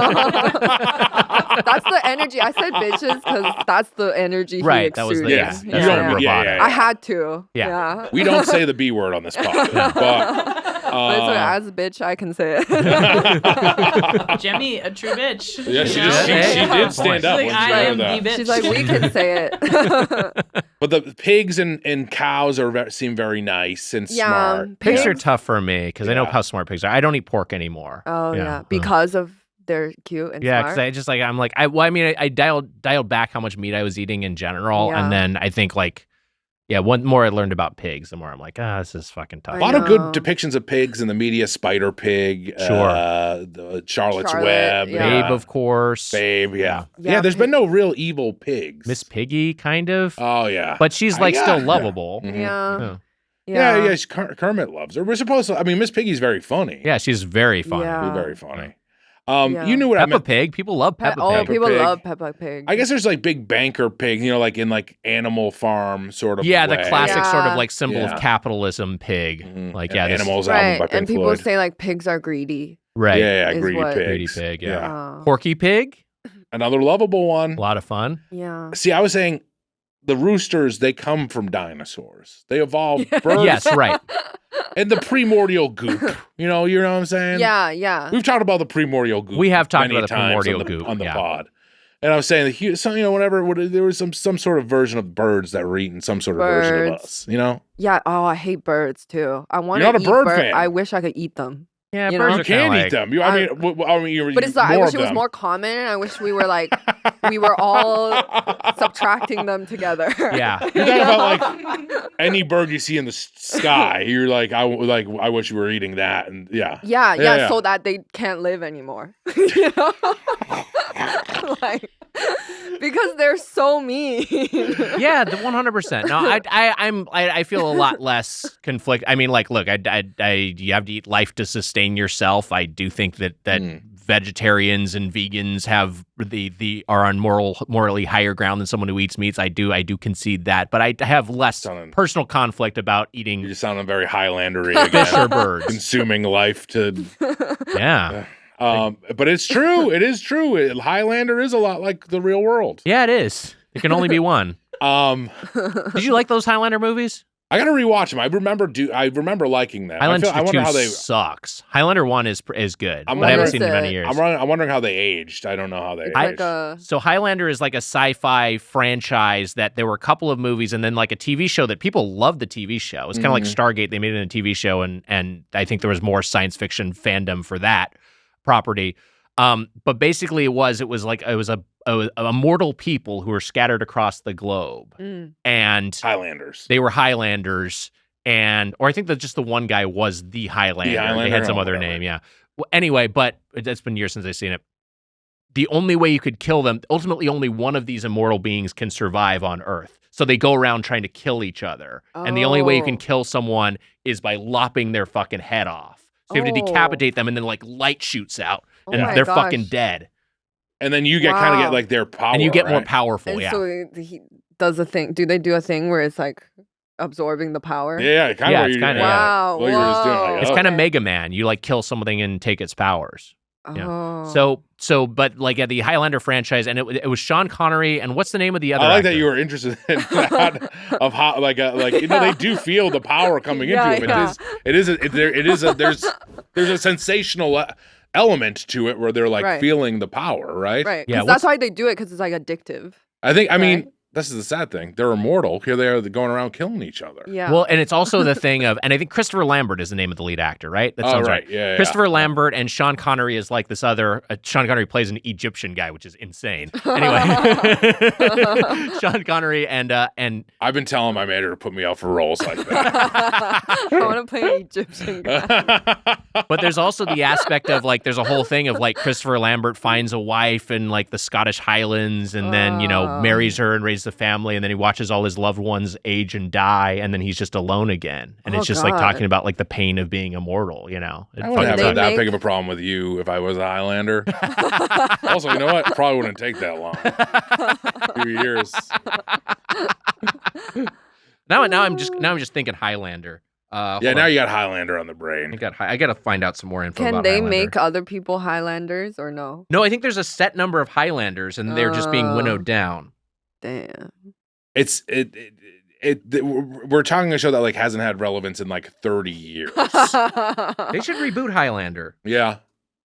That's the energy. I said bitches because that's the energy he Right, that was exuded. the Yes. you You don't don't- bravado. yeah. I had to. Yeah. Yeah. We don't say the B word on this pod, but But so as a bitch, I can say it. Jemmy, a true bitch. yeah, she you just know? she Hey, did good stand point. up She's when like, she I heard am that. the bitch. She's like, we can say it. But the pigs and cows seem very nice and smart. Pigs are pigs- tough for me because I know Yeah. how smart pigs are. I don't eat pork anymore. Oh yeah, because of they're cute and Yeah, smart. because I just like I'm like I dialed back how much meat I was eating in general, Yeah. and then I think one more I learned about pigs, the more I'm like, this is fucking tough. A I lot of good know. depictions of pigs in the media. Spider Pig, Sure. the Charlotte's Charlotte, Web, yeah. Babe, of course. Babe, yeah. Yeah, There's been no real evil pigs. Miss Piggy, kind of, Oh yeah, but she's like yeah. still lovable. Mhm. Yeah. Yeah. Yeah. Kermit loves her. We're supposed to. I mean, Miss Piggy's very funny. Yeah, she's very funny. Yeah. She's very funny. Yeah. You knew what I Peppa meant. Pig, people love Peppa Oh, Pig. people Pig. love Peppa Pig. I guess there's like big banker pig, like in like Animal Farm sort of. Yeah, the way. classic sort of Yeah. like symbol Yeah. of capitalism pig. Mhm. Like, And yeah, this- Animals album Right, by Pink and people Floyd. say like pigs are greedy. right. Yeah, is greedy what- pigs. Greedy pig, yeah. Oh. Porky Pig, Another lovable one. a lot of fun. Yeah. See, I was saying the roosters, they come from dinosaurs. They evolved birds Yes, right. and the primordial goop. You know what I'm saying? Yeah, yeah. We've talked about the primordial goop. We have talked many about the times primordial on the, goop, on the yeah. pod. And I was saying that whenever there was some sort of version of birds that were eating some sort of version of Birds. us. You know? Yeah. Oh, I hate birds too. I want You're to not a eat bird bird. fan. I wish I could eat them. Yeah, You birds know? are You kinda can like, eat them. You're But it's like I more wish of it was them. more common. I wish we were like we were all subtracting them together. Yeah. You're talking about like any bird you see in the sky. You're like, I wish you were eating that. And yeah. Yeah, so that they can't live anymore. You know? Like, because they're so mean. Yeah, the 100%. No, I feel a lot less conflict. I mean, like, look, you have to eat life to sustain yourself. I do think that vegetarians and vegans are on morally higher ground than someone who eats meats. I do concede that, but I have less personal conflict about You're eating just sounding very Highlander-y fish or again. birds. Consuming life to. Yeah, But it's true. It is true. Highlander is a lot like the real world. yeah, it is. There can only be one. Did you like those Highlander movies? I gotta rewatch them. I remember liking them. Highlander I wonder 2 how they. sucks. Highlander 1 is good, I'm but I haven't wondering- seen it in many years. I'm wondering how they aged. I don't know how they It's aged. like a So Highlander is like a sci-fi franchise that there were a couple of movies and then like a TV show that people loved the TV show. It was kind of like Stargate. They made it in a TV show and I think there was more science fiction fandom for that property. But basically it was a mortal people who were scattered across the globe and Highlanders. they were Highlanders or I think that just the one guy was the Highlander. They Highlander had some or other whatever. name. Yeah. Well, anyway, but it's been years since I've seen it. The only way you could kill them, ultimately only one of these immortal beings can survive on Earth. So they go around trying to kill each other. And the only way you can Oh. kill someone is by lopping their fucking head off. So you have to Oh. decapitate them and then like light shoots out Oh and my they're gosh. fucking dead. And then you kind of get Wow. like their power. And you get more right? powerful, and yeah. so he does a thing. Do they do a thing where it's like absorbing the power? Yeah, kind Yeah, of. it's kinda- Wow. What you were just doing. Like, It's oh. kind of Okay. Mega Man. You like kill something and take its powers. Oh. But like the Highlander franchise, and it was Sean Connery, and what's the name of the other? I like actor? that you were interested in that of how they do feel the power coming Yeah, into them. There's a sensational element to it where they're like Right. feeling the power, right? Right. Yeah, 'Cause that's why they do it, because it's like addictive. I mean, Right. this is the sad thing. They're immortal. Here they are going around killing each other. Yeah. Well, and it's also the thing of, and I think Christopher Lambert is the name of the lead actor, right? That Oh, sounds right. Yeah. Christopher Lambert and Sean Connery is like this other. Sean Connery plays an Egyptian guy, which is insane. Anyway, Sean Connery and I've been telling my manager to put me out for roles like that. I want to play an Egyptian guy. but there's also the aspect of like there's a whole thing of like Christopher Lambert finds a wife in like the Scottish Highlands and then marries her and raises a family and then he watches all his loved ones age and die and then he's just alone again and Oh, it's just like God. talking about like the pain of being immortal, you know. It I wouldn't have They that make- big of a problem with you if I was a Highlander. Also, you know what? Probably wouldn't take that long. A few years. Now I'm just thinking Highlander. Yeah, now you got Highlander on the brain. I got to find out some more info Can about they Highlander. make other people Highlanders or no? No, I think there's a set number of Highlanders, and they're just being winnowed down. Damn. We're talking a show that like hasn't had relevance in like 30 years. They should reboot Highlander. Yeah.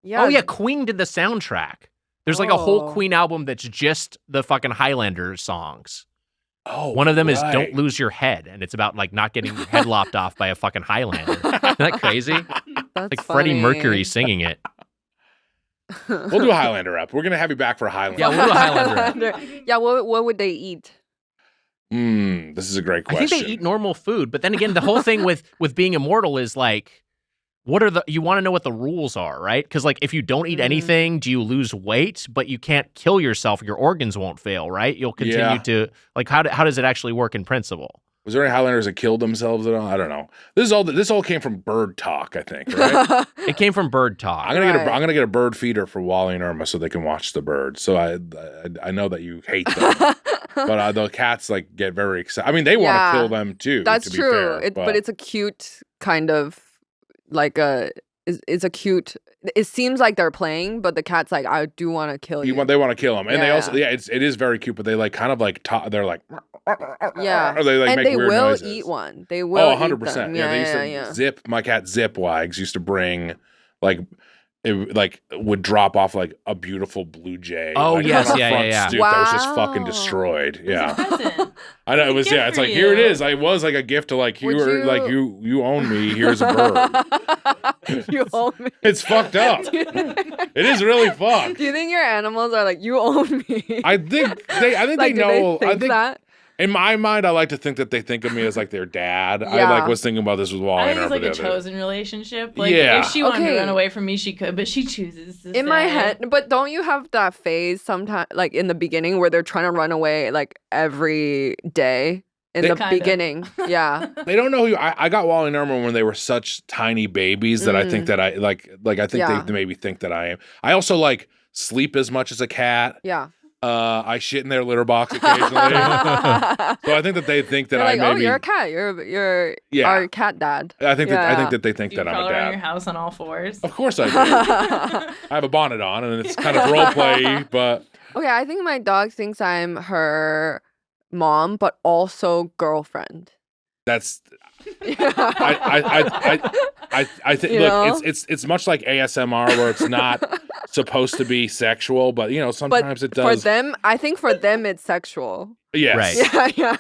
Yeah. Oh yeah, Queen did the soundtrack. There's like a whole Oh. Queen album that's just the fucking Highlander songs. Oh, One of them is right. "Don't Lose Your Head," and it's about like not getting your head lopped off by a fucking Highlander. Isn't that crazy? That's Like Freddie funny. Mercury singing it. We'll do a Highlander up. We're gonna have you back for Highlander. Yeah, we'll do a Highlander. Yeah, what would they eat? This is a great I question. think they eat normal food, but then again, the whole thing with being immortal is like, you want to know what the rules are, right? Because like if you don't eat anything, do you lose weight? But you can't kill yourself; your organs won't fail, right? You'll continue to like. How does it actually work in principle? Was there any Highlanders that killed themselves at all? I don't know. This all came from bird talk, I think, right? It came from bird talk. I'm gonna get a bird feeder for Wally and Irma so they can watch the birds. So I know that you hate them, but the cats like get very excited. I mean, they want to kill them too. That's to be true. fair, But it's a cute kind of like it's a cute. It seems like they're playing, but the cat's like, I do want to kill you. They want to kill them, and they Yeah. also it is very cute. But they like kind of like they're like Yeah. or they like and make they weird will noises. eat one. They will. Oh, eat 100%. them. Yeah, they used to yeah. Zip. My cat Zip Wags used to bring like it like would drop off like a beautiful blue jay. Oh, like, yes, on our yeah, front yeah, yeah. stoop that was just Wow. fucking destroyed. Yeah, Present. I know it was. gift Yeah, it's for like here it you. is. It was like a gift to like Would you own me. Here's a bird. You own me. It's fucked up. It is really fucked. Do you think your animals are like, you own me? I think they like, they do know. They I think think that? in my mind, I like to think that they think of me as like their dad. I Yeah. like was thinking about this with Wally I and think it's Irma like the a other day. chosen relationship. Like Yeah. if she wanted to Okay. run away from me, she could, but she chooses to In my stay. head, but don't you have that phase sometimes, like in the beginning, where they're trying to run away like every day in the Kinda. beginning? Yeah. They don't know who I got Wally and Irma when they were such tiny babies that I think that I like I think Yeah. they maybe think that I am. I also like sleep as much as a cat. Yeah. I shit in their litter box occasionally. So I think that they think that They're like, I maybe oh, you're a cat. You're Yeah. our cat dad. I think Yeah. that they think Do you that I'm crawl a around your dad. house on all fours? Of course I do. I have a bonnet on and it's kind of role play, but Okay, I think my dog thinks I'm her mom, but also girlfriend. that's I I think You look, know? it's much like ASMR where it's not supposed to be sexual, but sometimes it For does. them, I think for them it's sexual. Yes. Right. Yeah,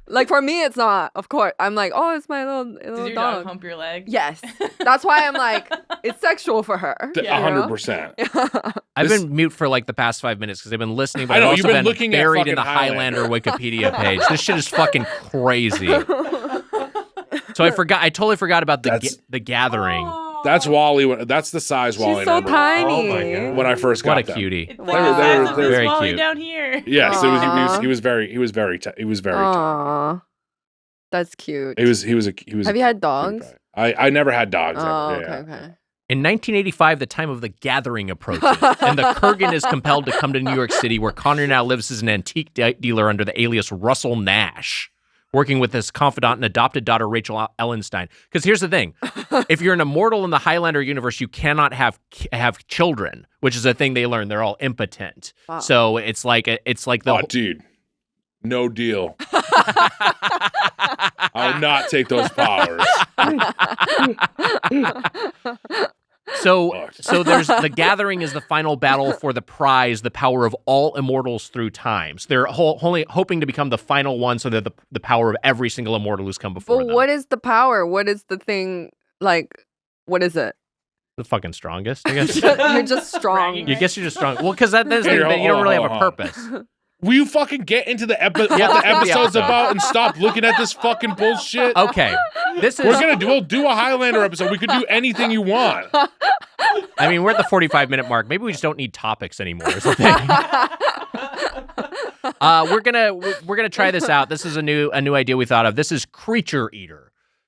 like for me, it's not. Of course, I'm like, oh, it's my little Does your dog hump your leg? Yes, that's why I'm like, it's sexual for her. Yeah. 100%. I've This- been mute for like the past 5 minutes because I've been listening, but I know, I've you've also been been looking at buried in the fucking Highlander Highlander. Wikipedia page. This shit is fucking crazy. So I totally forgot about the gathering. That's Wally. That's the size Wally. She's so and Irma tiny. Oh my God. When I first got What a them. cutie. It's They're- like the size of they're this very Wally cute. down here. Yes, Aw. he was very tiny. Aw, that's cute. He was. Have you had dogs? I never had dogs. Oh, ever. okay, Yeah. okay. In 1985, the time of the gathering approaches, and the Kurgan is compelled to come to New York City, where Connor now lives as an antique dealer under the alias Russell Nash, working with his confidant and adopted daughter, Rachel Ellenstein. Because here's the thing. If you're an immortal in the Highlander universe, you cannot have children, which is a thing they learn. They're all impotent. Wow. So it's like the Oh, dude, no deal. I would not take those powers. So there's the gathering is the final battle for the prize, the power of all immortals through time. So they're only hoping to become the final one, so that the power of every single immortal who's come before But them. what is the power? What is the thing? Like, what is it? The fucking strongest, I guess. You're just strong. Bragging You guess you're just strong. Well, because that's the Here, thing, that you don't hold really on, have a hold on. purpose. Will you fucking get into what the the episode's episode. about and stop looking at this fucking bullshit? Okay, this is. We'll do a Highlander episode. We could do anything you want. I mean, we're at the 45-minute mark. Maybe we just don't need topics anymore. Is the thing. We're gonna try this out. This is a new idea we thought of. This is Creature Eater.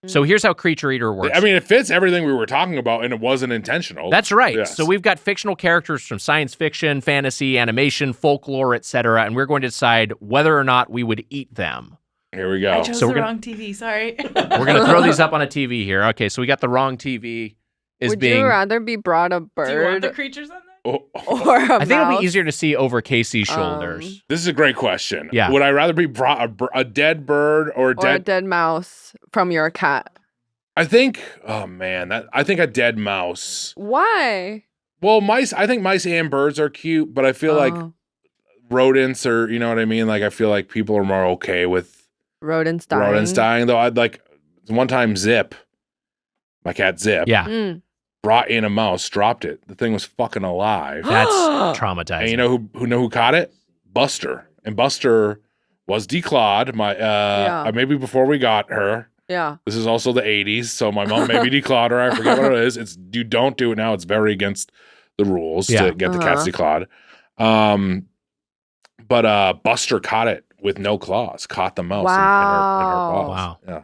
So here's how Creature Eater works. I mean, it fits everything we were talking about, and it wasn't intentional. That's right. Yes. So we've got fictional characters from science fiction, fantasy, animation, folklore, etc., and we're going to decide whether or not we would eat them. Here we I go. chose So the we're wrong TV. Sorry. We're gonna throw these up on a TV here. Okay, so we got the wrong TV. Would you rather be brought a Do you want the bird creatures on there? Oh, or a I think it'll mouse? be easier to see over Casey's shoulders. this is a great question. Yeah. Would I rather be brought a dead bird or a Or a dead? dead mouse from your cat. I think. Oh man, I think a dead mouse. Why? Well, mice. I think mice and birds are cute, but I feel like Oh, rodents are. You know what I mean? Like I feel like people are more okay with rodents dying. rodents dying. Though I'd like one time Zip, my cat Zip. Yeah, Mm. Brought in a mouse, dropped it. The thing was fucking alive. that's traumatizing. And you know who caught it? Buster. And Buster was declawed. Maybe before we got her. Yeah. This is also the 80s, so my mom maybe declawed her. I forget what it is. You don't do it now. It's very against the rules to get the cats declawed. But Buster caught it with no claws. Caught the mouse in her claws. Wow. Yeah.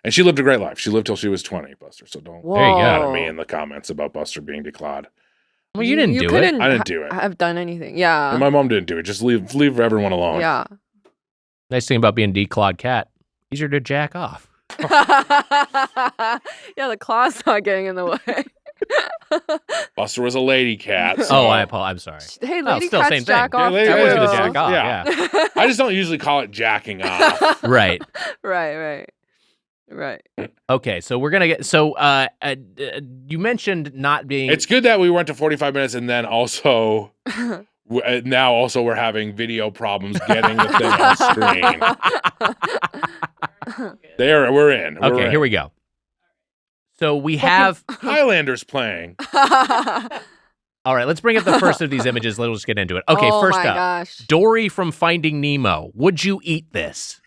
And she lived a great life. She lived till she was 20, Buster. So don't There you go. get at me in the comments about Buster being declawed. Well, you didn't do it. couldn't I didn't do it. have done anything. Yeah. And my mom didn't do it. Just leave everyone alone. Yeah. Nice thing about being a declawed cat, easier to jack off. Yeah, the claw's not getting in the way. Buster was a lady cat. So Oh, I'm sorry. Hey, Well, lady still cats same jack thing. off Yeah, too. I was lady gonna jack off. Yeah. Yeah. I just don't usually call it jacking off. Right. Right. Okay, so we're gonna get. So, you mentioned not being. It's good that we went to 45 minutes and then also now also we're having video problems getting the thing on screen. We're in. We're Okay, in. here we go. So we have. Highlander's playing. All right, let's bring up the first of these images. Let's just get into it. Okay, Oh first my up, gosh. Dory from Finding Nemo. Would you eat this?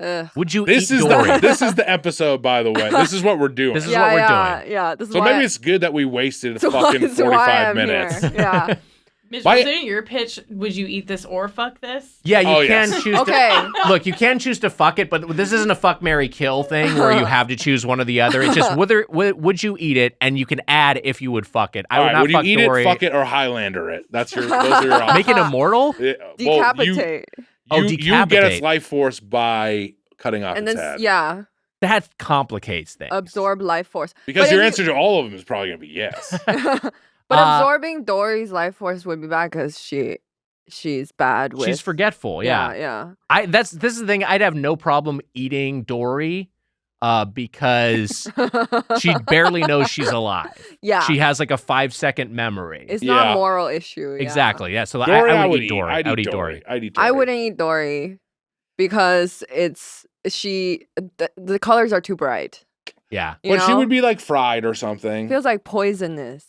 Ugh. Would you This eat is Dory? this is the episode, by the way. This is what we're doing. This is what we're doing. Yeah, this is So why maybe it's good that we wasted so fucking so why 45 I'm minutes. here. Yeah. Mitch, My- was it your pitch? Would you eat this or fuck this? Yeah, you Oh, can yes. choose. Okay. Look, you can choose to fuck it, but this isn't a fuck, marry, kill thing where you have to choose one or the other. It's just would you eat it, and you can add if you would fuck it. I All would right, not would you fuck eat Dory. it, fuck it, or Highlander it? Those are your options. Make it immortal. Yeah, well, Decapitate. Oh, you get decapitate. its life force by cutting off And its then head. yeah, That complicates things. absorb life force. Because But your if answer to all of them is probably going to be yes. But absorbing Dory's life force would be bad because she's bad with She's forgetful. Yeah. yeah. This is the thing. I'd have no problem eating Dory, because she barely knows she's alive. Yeah. She has like a 5-second memory. It's not Yeah. a moral issue. Yeah. Exactly. Yeah. So Dory, I would eat Dory. I would eat Dory. I'd eat Dory. I wouldn't eat Dory because the colors are too bright. Yeah. You But she know? would be like fried or something. feels like poisonous.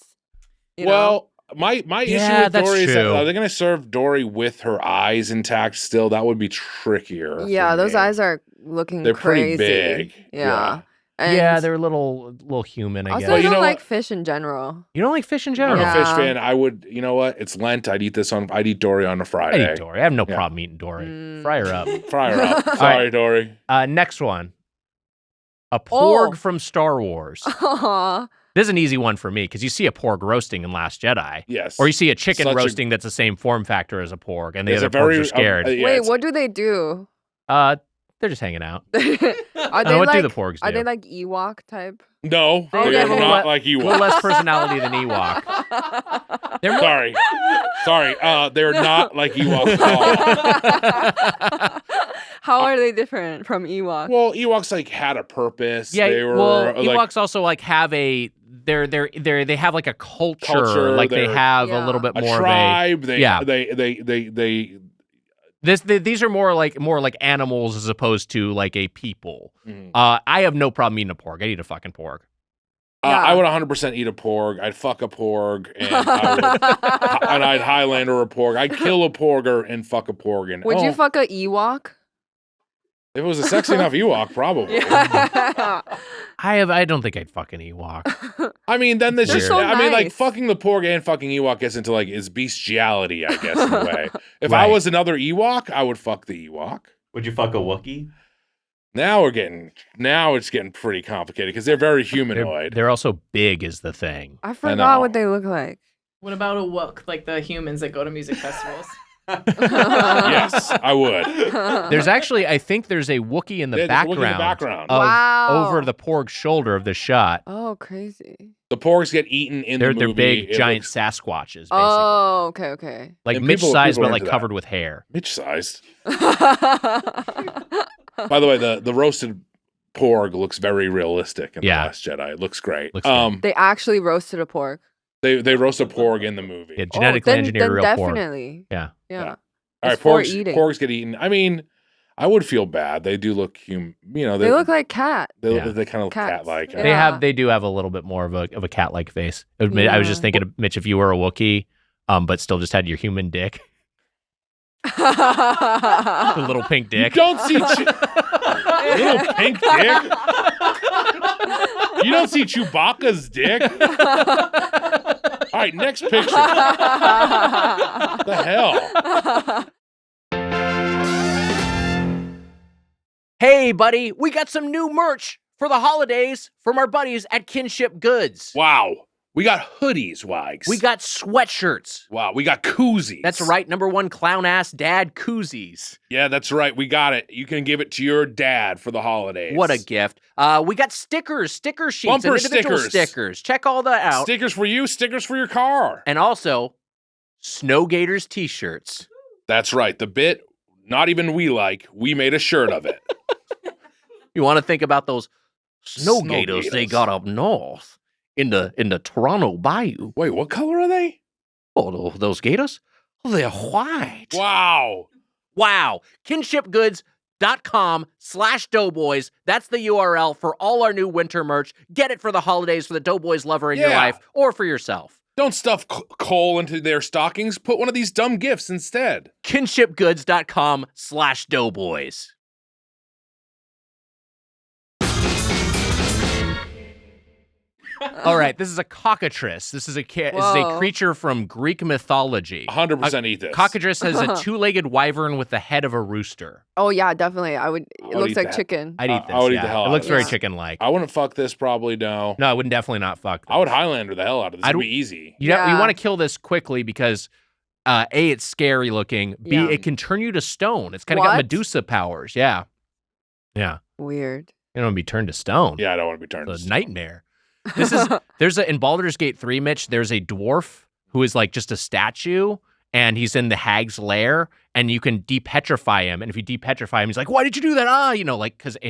You know? Well, my issue Yeah, with that's Dory is that true. are they going to serve Dory with her eyes intact still? That would be trickier. Yeah, for those me. eyes are looking They're crazy. pretty big. Yeah. Yeah, And they're a little human, I also, guess. I Well, you don't know like what? fish in general. You don't like fish in I'm general? a Yeah. fish fan. I would, you know what? It's Lent. I'd eat Dory on a I Friday. eat Dory. I have no Yeah. problem eating Dory. Mm. Fry her up. Fry her up. right. Sorry, Dory. Next one. A porg Oh. from Star Wars. Aw. This is an easy one for me because you see a porg roasting in Last Jedi. Yes. Or you see a chicken Such a- roasting that's the same form factor as a porg, and the It's other a very, porgs are scared. yeah, Wait, it's- what do they do? They're just hanging out. Are I they don't know, what do like the porgs do? Are they like Ewok type? No, They they have are a not le- like you. A little less personality than Ewok. They're more, Sorry. They're not like Ewoks at all. How are they different from Ewok? Well, Ewoks like had a purpose. yeah, they were well, like, Ewoks also like have a they have like a culture, like they they're- have a Yeah. little bit a more tribe. of a yeah. They These are more like animals as opposed to like a people. mhm. I have no problem eating a porg. I eat a fucking porg. Yeah. I would 100% eat a porg. I'd fuck a porg, and I'd Highlander a porg. I'd kill a porger and fuck a porg. And Would you fuck a Ewok? if it was a sexy enough Ewok, probably. Yeah. I don't think I'd fuck an Ewok. I mean, then there's They're just. so I mean, like nice. fucking the porg and fucking Ewok gets into like its bestiality, I guess, in a way. If I Right. was another Ewok, I would fuck the Ewok. Would you fuck a Wookiee? Now it's getting pretty complicated because they're very humanoid. They're also big is the thing. I know. forgot what they look like. What about a wook, like the humans that go to music festivals? Yes, I would. There's actually, I think there's a Wookiee in the Yeah, there's a Wookiee in the background, background. of Wow. over the Porg's shoulder of the shot. Oh, crazy. The porgs get eaten in They're the movie. big, It giant looks Sasquatches, basically. Oh, okay. Like And Mitch-sized, people but are like into covered that. with hair. Mitch-sized. By the way, the roasted porg looks very realistic in The Last Jedi. It looks great. Looks great. They actually roasted a pork. They roast a porg in the movie. Yeah, genetically engineered real pork. definitely. Yeah. Yeah. All right, It's for porgs, eating. porgs get eaten. I mean, I would feel bad. They do look human. You know, They look like cat. they Yeah. kind of look Cats. cat-like. Yeah. They do have a little bit more of a cat-like face. I was just thinking, of Mitch, if you were a Wookiee, but still just had your human dick, the little pink You dick. don't see little pink dick. You don't see Chewbacca's dick. All right, next picture. What the hell? Hey, buddy, we got some new merch for the holidays from our buddies at Kinship Goods. Wow. We got hoodies, Wags. We got sweatshirts. Wow, we got koozies. That's right, #1 clown-ass dad koozies. Yeah, that's right. We got it. You can give it to your dad for the holidays. What a gift. We got stickers, sticker sheets, Bumper and individual stickers. Check all that out. Stickers for you, stickers for your car. And also, Snow Gators t-shirts. That's right. The bit, not even we like, we made a shirt of it. You want to think about those Snow Snow Gators they Gators. got up north in the Toronto Bayou. Wait, what color are they? Oh, those gators? They're white. Wow. Wow. Kinshipgoods.com/doughboys. That's the URL for all our new winter merch. Get it for the holidays for the Doughboys lover in your Yeah. life or for yourself. Don't stuff coal into their stockings. Put one of these dumb gifts instead. Kinshipgoods.com/doughboys. All right, this is a cockatrice. This is a Whoa. creature from Greek mythology. 100% eat this. Cockatrice has a two-legged wyvern with the head of a rooster. Oh yeah, definitely. I would. It would looks eat like that. chicken. I'd eat this. I would eat yeah. the hell It out looks of very this. chicken-like. I wouldn't fuck this, probably, no. No, I would definitely not fuck this. I would Highlander the hell out of this. It'd be easy. You Yeah. want to kill this quickly because A, it's scary looking. B, Yeah. it can turn you to stone. It's kind of got What? Medusa powers. Yeah. Yeah. Weird. You don't want to be turned to stone. Yeah, I don't want to be turned. It's a to nightmare. In Baldur's Gate 3, Mitch, there's a dwarf who is like just a statue, and he's in the hag's lair, and you can depetrify him. And if you depetrify him, he's like, "Why did you do that?" And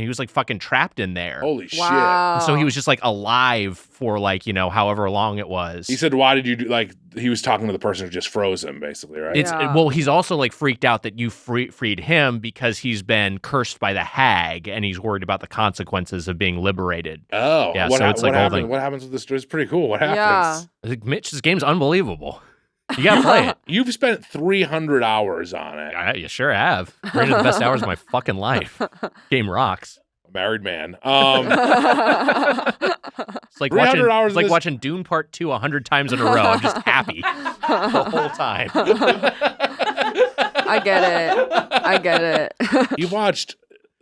he was like fucking trapped in there. Holy shit. Wow. And so he was just like alive for like, however long it was. He said, why did you do, like, he was talking to the person who just froze him, basically, right? Yeah. He's also like freaked out that you freed him because he's been cursed by the hag, and he's worried about the consequences of being liberated. Oh. Yeah, What, so it's like happened? holding- What happens with this? It's pretty cool. What happens? Yeah. I think, Mitch, this game's unbelievable. You gotta play it. You've spent 300 hours on it. You sure have. One of the best hours of my fucking life. Game rocks. Married man. It's like 300 hours it's like of this- watching Dune Part 2 100 times in a row. I'm just happy the whole time. I get it.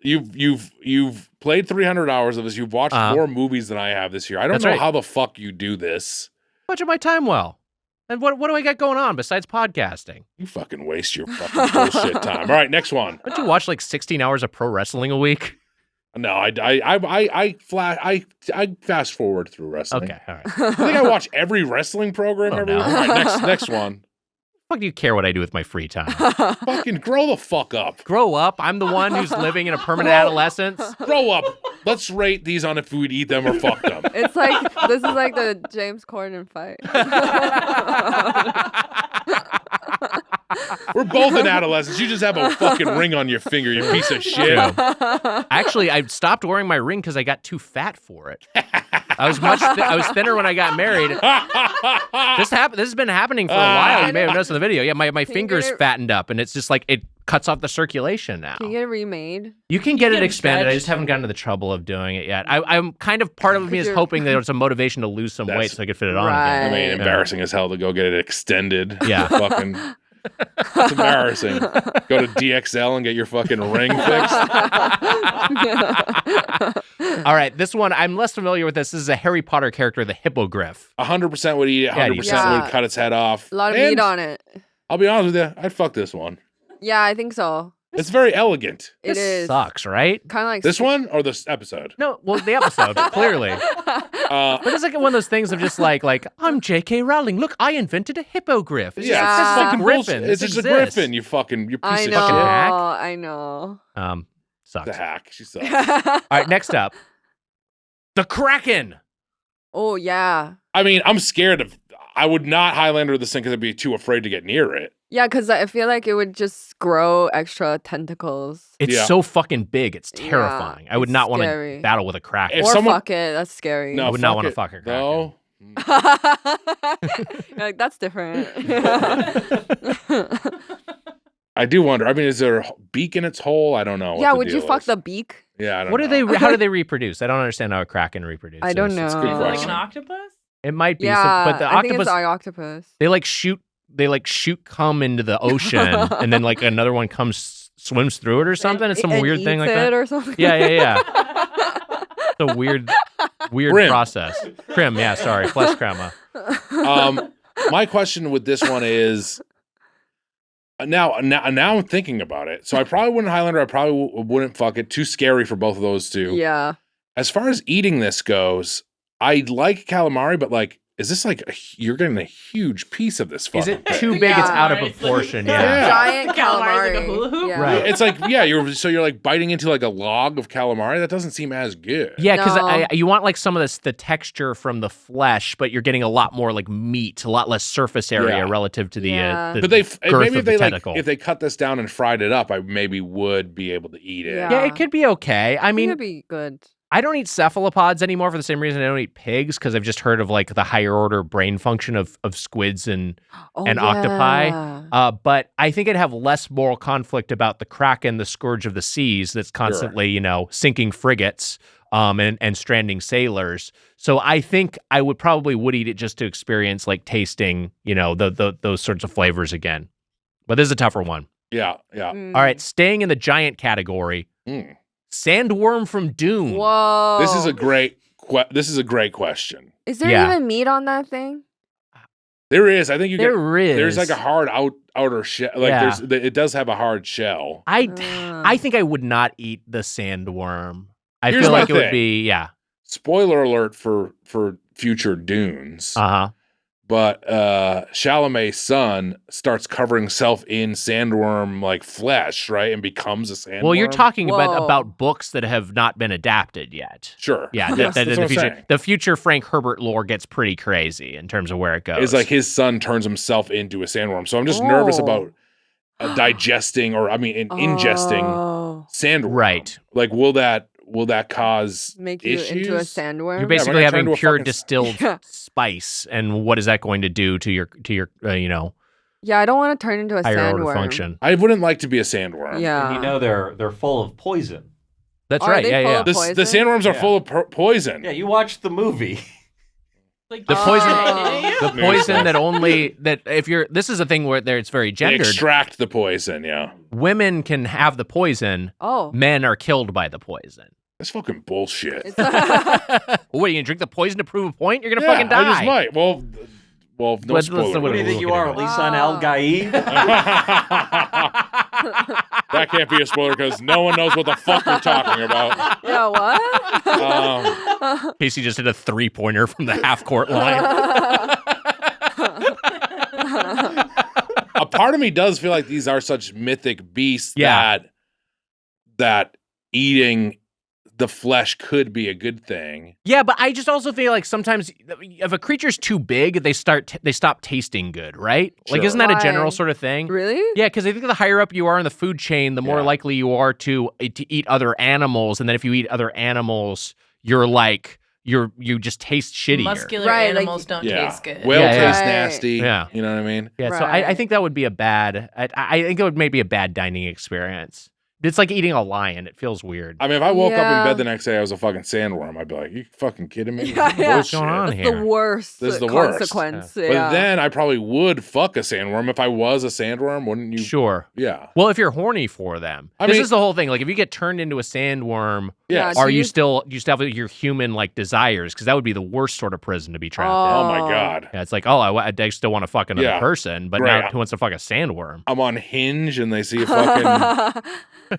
You've played 300 hours of this. You've watched more movies than I have this year. I don't That's know right. how the fuck you do this. Budget my time well. And what do I got going on besides podcasting? You fucking waste your fucking bullshit time. All right, next one. Don't you watch like 16 hours of pro wrestling a week? No, I fast forward through wrestling. Okay, all right. I think I watch every wrestling program Oh, every no. week. All right, next one. Fuck do you care what I do with my free time? Fucking grow the fuck up. Grow up. I'm the one who's living in a permanent adolescence. Grow up. Let's rate these on if we'd eat them or fuck them. It's like this is like the James Corden fight. We're both in adolescence. You just have a fucking ring on your finger, you piece of shit. Actually, I stopped wearing my ring because I got too fat for it. I was thinner when I got married. This has been happening for a while. You may have noticed in the video. Yeah, my fingers get it- fattened up, and it's just like it cuts off the circulation now. Can you get it remade? You can get it get it expanded. I just stretched. haven't gotten to the trouble of doing it yet. I'm kind of part of me is you're- hoping that there's a motivation to lose some weight That's- so I could fit it on Right. I again. mean, embarrassing as hell to go get it extended. Yeah. Fucking. It's embarrassing. Go to DXL and get your fucking ring fixed. All right, this one, I'm less familiar with this. This is a Harry Potter character, the Hippogriff. 100% would eat it. 100% Yeah. would cut its head off. A lot of And meat on it. I'll be honest with you. I'd fuck this one. Yeah, I think so. It's very elegant. It is. Sucks, right? Kind of like This one or this episode? No, well, the episode, clearly. But it's like one of those things of just like I'm J.K. Rowling. Look, I invented a hippogriff. It's Yeah, just it's a fucking griffin. bullshit. This It's just a exists. griffin. You piece I of know. shit. hack. I know. Sucks. The hack. She sucks. All right, next up, the Kraken. Oh yeah. I mean, I'm scared of. I would not Highlander this thing because I'd be too afraid to get near it. Yeah, because I feel like it would just grow extra tentacles. It's Yeah. so fucking big. It's Yeah, terrifying. I would it's not want to scary. battle with a Kraken. If Or someone- fuck it. That's scary. No, I would not fuck wanna it, fuck a Kraken. though. You're like, that's different. I do wonder. I mean, is there a beak in its hole? I don't know. what Yeah, the would you deal fuck is. the beak? Yeah, I don't What know. do they? How do they reproduce? I don't understand how a Kraken reproduces. I don't know. It's a good Is it like question. an octopus? It might be, Yeah, but the I think octopus it's like octopus. they shoot cum into the ocean, and then like another one swims through it or something. It's some And weird thing eats like it that. or something. Yeah. It's a weird Crim. process. Crim, yeah, sorry, flesh crema. My question with this one is now I'm thinking about it. So I probably wouldn't Highlander. I probably wouldn't fuck it. Too scary for both of those two. Yeah. As far as eating this goes, I like calamari, but like, is this like you're getting a huge piece of this? Is fucking it thing. too big? It's Yeah. out of It's like- proportion. Yeah. Yeah. Giant The calamari is like a calamari. hula hoop? Yeah. Right. It's like you're like biting into like a log of calamari. That doesn't seem as good. Yeah, because No. you want like some of the texture from the flesh, but you're getting a lot more like meat, a lot less surface area Yeah. relative to the, Yeah. the But they girth maybe of if they the like tentacle. if they cut this down and fried it up, I maybe would be able to eat it. Yeah. Yeah, it could be okay. I It'd mean, be good. I don't eat cephalopods anymore for the same reason I don't eat pigs, because I've just heard of like the higher order brain function of squids and Oh, octopi. yeah. But I think I'd have less moral conflict about the Kraken, the scourge of the seas, that's constantly, sinking frigates and stranding sailors. So I think I would eat it just to experience like tasting, those sorts of flavors again. But this is a tougher one. Yeah. Mm. All right, staying in the giant category, Mm. sandworm from Dune. Whoa. This is a great question. Is there Yeah. even meat on that thing? There is. I think There's like a hard outer shell. Like Yeah. it does have a hard shell. I Uh. think I would not eat the sandworm. I Here's feel my like it would thing. be, yeah. Spoiler alert for future Dunes. Uh-huh. But Chalamet's son starts covering himself in sandworm like flesh, right, and becomes a sandworm. Well, you're talking Whoa. about books that have not been adapted yet. Sure. Yeah, Yes, that's what I'm saying. the future Frank Herbert lore gets pretty crazy in terms of where it goes. It's like his son turns himself into a sandworm. So I'm just nervous Oh. about digesting ingesting Oh. sandworm. Right. Like, will that cause Make you issues? into a sandworm? You're we're basically gonna turn having into a pure fucking- distilled Yeah. spice, and what is that going to do to your Yeah, I don't want to turn into a higher order sandworm. function? I wouldn't like to be a sandworm. Yeah. And they're full of poison. That's Are right. they Yeah, full yeah. of The poison? sandworms are Yeah. full of poison. Yeah, you watched the movie. Like The poison- Oh. The poison that if you're this is a thing where it's very They gendered. extract the poison. Yeah, Women can have the poison. Oh. Men are killed by the poison. that's fucking bullshit. It's What, are you gonna drink the poison to prove a point? You're gonna fucking die. I just might. Well, no Let's- spoilers. What do you think you are, Looking Lisan Al Gaib? That can't be a spoiler because no one knows what the fuck we're talking about. Yeah, what? Casey just hit a 3-pointer from the half-court line. A part of me does feel like these are such mythic beasts Yeah. that eating the flesh could be a good thing. Yeah, but I just also feel like sometimes if a creature's too big, they stop tasting good, right? Like, Sure. isn't that a general Why? sort of thing? Really? Yeah, because I think the higher up you are in the food chain, the more Yeah. likely you are to eat other animals, and then if you eat other animals, you're like you just taste shittier. muscular Right, like- animals don't Yeah. taste good. Whale Yeah, yeah. tastes Right. nasty. Yeah. You know what I mean? Yeah, so I Right. think that would be a bad. I think it would maybe a bad dining experience. It's like eating a lion. It feels weird. I mean, if I woke up in Yeah. bed the next day, I was a fucking sandworm. I'd be like, "You fucking kidding me? Yeah, yeah. What's going on That's here? the worst This is the worst. consequence. But Yeah. then I probably would fuck a sandworm if I was a sandworm, wouldn't you? Sure. Yeah. Well, if you're horny for them, I this mean- is the whole thing. Like, if you get turned into a sandworm, Yes. Yeah, are do you you- still have your human like desires? Because that would be the worst sort of prison to be trapped Oh in. my god. Yeah, it's like, oh, I still want to fuck another Yeah. person, but Right. now who wants to fuck a sandworm? I'm on Hinge and they see a fucking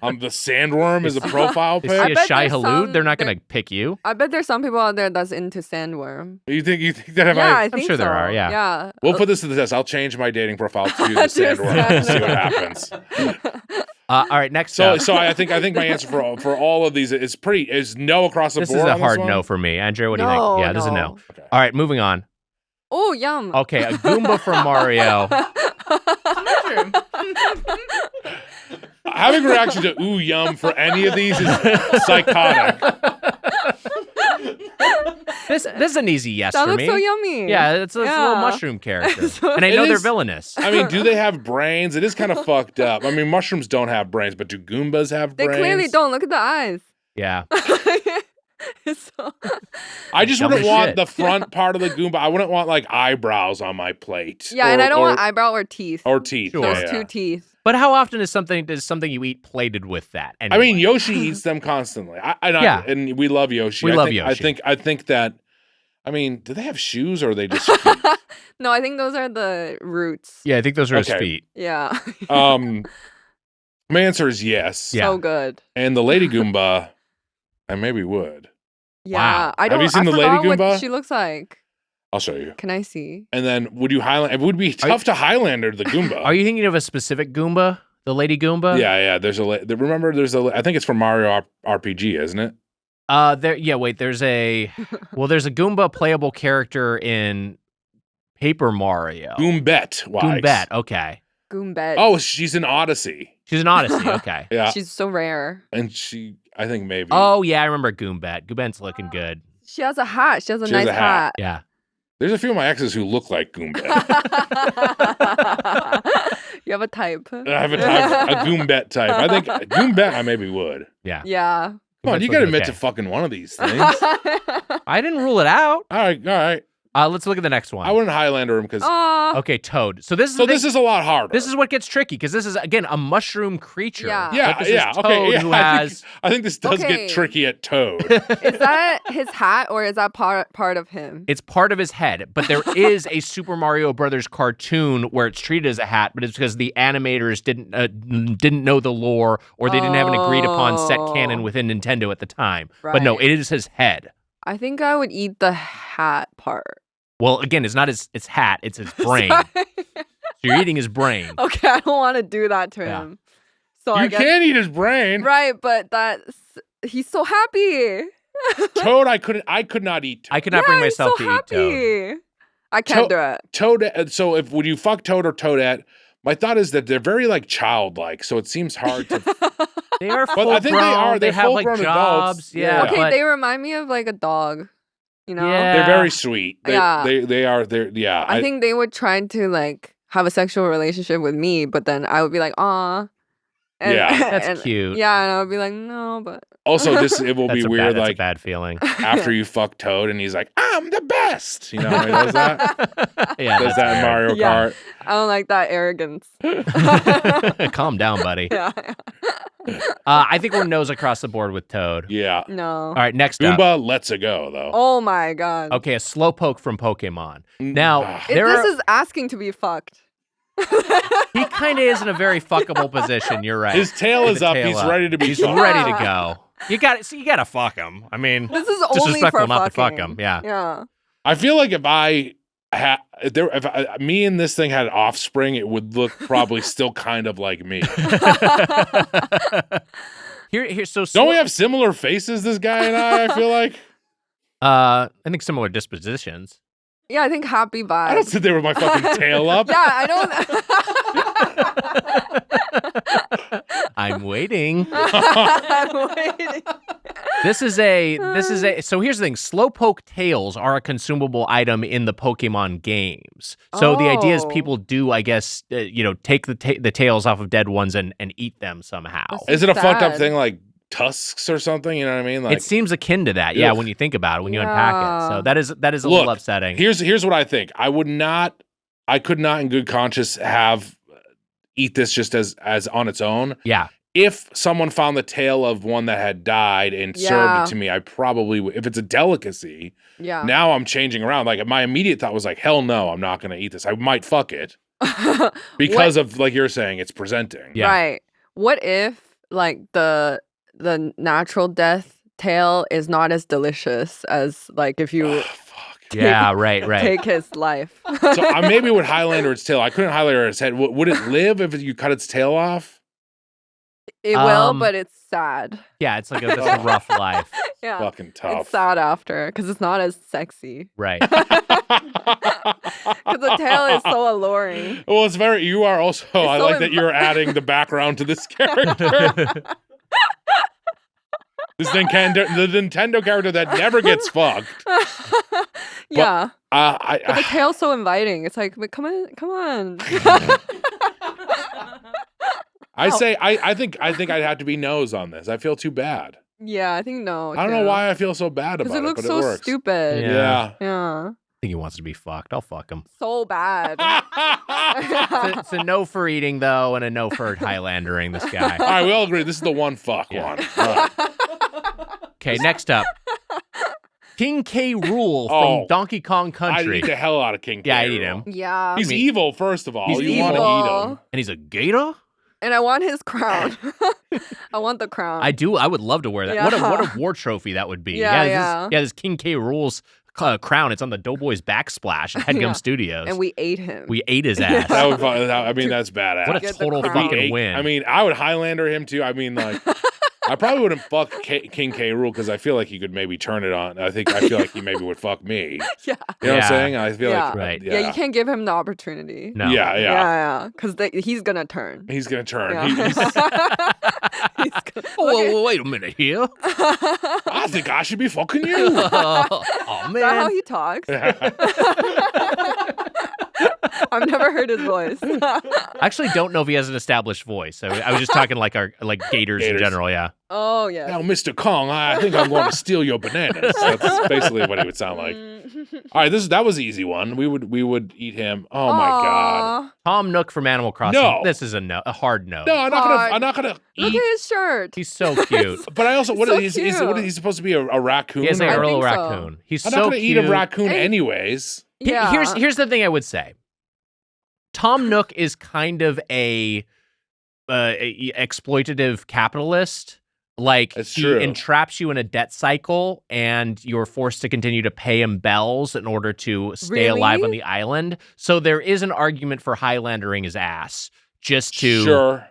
I'm the sandworm as a profile They pic. see I a bet shy there's halud, some- they're not going to pick you. I bet there's some people out there that's into sandworm. You think that if Yeah, I I think sure there so. are, yeah. Yeah. We'll put this to the test. I'll change my dating profile to the To sandworm and see what happens. All right, next So up. so I think my answer for all of these is no across the This board. is a on hard one. no for me. Andrea, what do you think? No, Yeah, this is a no. no. Okay. All right, moving on. Oh, yum. Okay, a Goomba from Mario. Mushroom. Having a reaction to ooh yum for any of these is psychotic. This is an easy yes That for looks me. so yummy. Yeah, it's a little Yeah. mushroom character. So And I It know they're is- villainous. I mean, do they have brains? It is kind of fucked up. I mean, mushrooms don't have brains, but do Goombas have They brains? clearly don't. Look at the eyes. Yeah. It's so... I just Dumb wouldn't as want shit. the front part of the Goomba. I wouldn't want like eyebrows on my plate. Yeah, and I don't want eyebrow or teeth. or teeth. Sure. Yeah, Those yeah. two teeth. But how often is something you eat plated with that? I mean, anyway? Yoshi eats them constantly. Yeah. And we love Yoshi. We I love think, Yoshi. I think that. I mean, do they have shoes or are they just feet? No, I think those are the roots. Yeah, I think those are his Okay. feet. Yeah. My answer is yes. Yeah. So good. And the Lady Goomba, I maybe would. Yeah. Wow. I Have don't. you seen I the Lady forgot Goomba? What she looks like. I'll show you. Can I see? And then would you Highlander? It would be tough to Highlander the Goomba. Are you thinking of a specific Goomba? The Lady Goomba? Yeah. There's remember there's I think it's from Mario RPG, isn't it? There's a Goomba playable character in Paper Mario. Goombette. Goombette, okay. Goombette. Oh, she's in Odyssey. She's an Odyssey, okay. Yeah. She's so rare. And I think maybe. Oh yeah, I remember Goombette. Goombette's looking good. She has a hat. She has a She has nice a hat. Yeah. There's a few of my exes who look like Goombette. You have a type. I have a Goombette type. I think Goombette I maybe would. Yeah. Yeah. Come on, you Goombett's got to looking admit okay. to fucking one of these things. I didn't rule it out. All right. Let's look at the next one. I wouldn't Highlander him because. Aw. Okay, Toad. So this is So this is a lot harder. this is what gets tricky because this is again a mushroom creature. Yeah. Yeah, But this is yeah. Toad Okay. Yeah, who I has think, I think this does Okay. get tricky at Toad. Is that his hat or is that part of him? it's part of his head, but there is a Super Mario Brothers cartoon where it's treated as a hat, but it's because the animators didn't know the lore or they didn't have an agreed upon set canon Oh. within Nintendo at the time. But no, Right. it is his head. I think I would eat the hat part. Well, again, it's not his hat; it's his brain. Sorry. So you're eating his brain. Okay, I don't want to do that to Yeah. him. So I You guess can't eat his brain. right, but he's so happy. Toad, I could not eat. I could not bring he's myself so to eat Toad. happy. I can't do it. Toad. So would you fuck Toad or Toadette? My thought is that they're very like childlike, so it seems hard to. They are But full I think they are. grown. They They're have like full-grown jobs. adults. Yeah, Yeah. Okay, but they remind me of like a dog. You know? Yeah. They're very sweet. Yeah. They are. Yeah. I think they would try to like have a sexual relationship with me, but then I would be like, aw. And, Yeah. That's cute. Yeah, and I would be like, no, but Also, it will be weird. That's Like a bad feeling. after you fuck Toad, and he's like, "I'm the best." You know, he does that. Yeah, Does that's that in Mario Yeah. Kart? I don't like that arrogance. weird. Calm down, buddy. Yeah. I think we're nose across the board with Toad. Yeah. No. All right, next up. Goomba lets it go though. Oh my god. Okay, a Slowpoke from Pokemon. Now, Ah. If there this are, is asking to be fucked. he kind of is in a very fuckable position. You're right. His tail With is the up. tail He's up. ready to be. He's fucked. ready to go. You got to fuck him. I mean, This is only disrespectful for not to fucking. fuck him. Yeah. Yeah. I feel like if me and this thing had offspring, it would look probably still kind of like me. So Don't we have similar faces, this guy and I feel like. I think similar dispositions. Yeah, I think happy vibes. I don't sit there with my fucking tail up. Yeah, I don't. I'm waiting. I'm waiting. This is a. So here's the thing: slowpoke tails are a consumable item in the Pokemon games. So the idea is people do, I guess, take the tails off of dead ones and eat them somehow. Is it a fucked up thing like tusks or something? You know what I mean? Like, it seems akin to that, yeah. When you think about it, when you unpack it, so that is a little upsetting. Here's what I think. I could not, in good conscience, eat this just as on its own. Yeah. If someone found the tail of one that had died and served it to me, I probably would. If it's a delicacy, now I'm changing around. Like, my immediate thought was like, hell no, I'm not going to eat this. I might fuck it because of, like you're saying, it's presenting. Yeah. Right. What if, like, the natural death tail is not as delicious as, like, if you take his life? So I maybe would Highlander its tail. I couldn't Highlander its head. Would it live if you cut its tail off? It will, but it's sad. Yeah, it's like a rough life. Yeah, fucking tough. It's sad after because it's not as sexy. Right. Because the tail is so alluring. Well, it's very. You are also. I like that you're adding the background to this character. The Nintendo character that never gets fucked. Yeah. But the tail's so inviting. It's like, come on. I think I'd have to be nose on this. I feel too bad. Yeah, I think no. I don't know why I feel so bad about it, because it looks but so it works. stupid. Yeah. Yeah. I think he wants to be fucked. I'll fuck him. So bad. It's a no for eating though, and a no for Highlandering this guy. All right, we all agree this is the one fuck one. Right. Okay, next up. King K. Rool from Donkey Kong Country. I eat the hell out of King K. Yeah, I eat him. Yeah. He's evil, first of all. He's you want to eat him. And he's a gator? And I want his crown. I want the crown. I do. I would love to wear that. Yeah. What a war trophy that would be. Yeah. This King K. Rool's crown. It's on the Doughboys backsplash at Headgum Studios. And we ate him. We ate his ass. That's badass. What a total fucking win. I mean, I would Highlander him too. I mean, like, I probably wouldn't fuck King K. Rool because I feel like he could maybe turn it on. I feel like he maybe would fuck me. Yeah. You know what I'm saying? I feel like right. Yeah, you can't give him the opportunity. No. Yeah. Because he's gonna turn. He's gonna turn. Yeah. Oh, wait a minute here. I think I should be fucking you. Oh man. Is that how he talks? I've never heard his voice. I actually don't know if he has an established voice. I was just talking like gators in general, yeah. Oh, yeah. Now, Mr. Kong, I think I'm going to steal your bananas. That's basically what he would sound like. All right, that was an easy one. We would eat him. Oh my god. Tom Nook from Animal Crossing. No. This is a hard no. No, I'm not gonna eat. Look at his shirt. He's so cute. But I also, what so is he supposed to be a raccoon? He is like a I little think so. raccoon. He's I'm so not gonna cute. eat a raccoon anyways. Yeah. Here's the thing I would say. Tom Nook is kind of a exploitative capitalist. Like, he entraps you in a debt cycle, and you're forced to continue to pay him bells in order to stay alive on the island. So there is an argument for Highlandering his ass just to,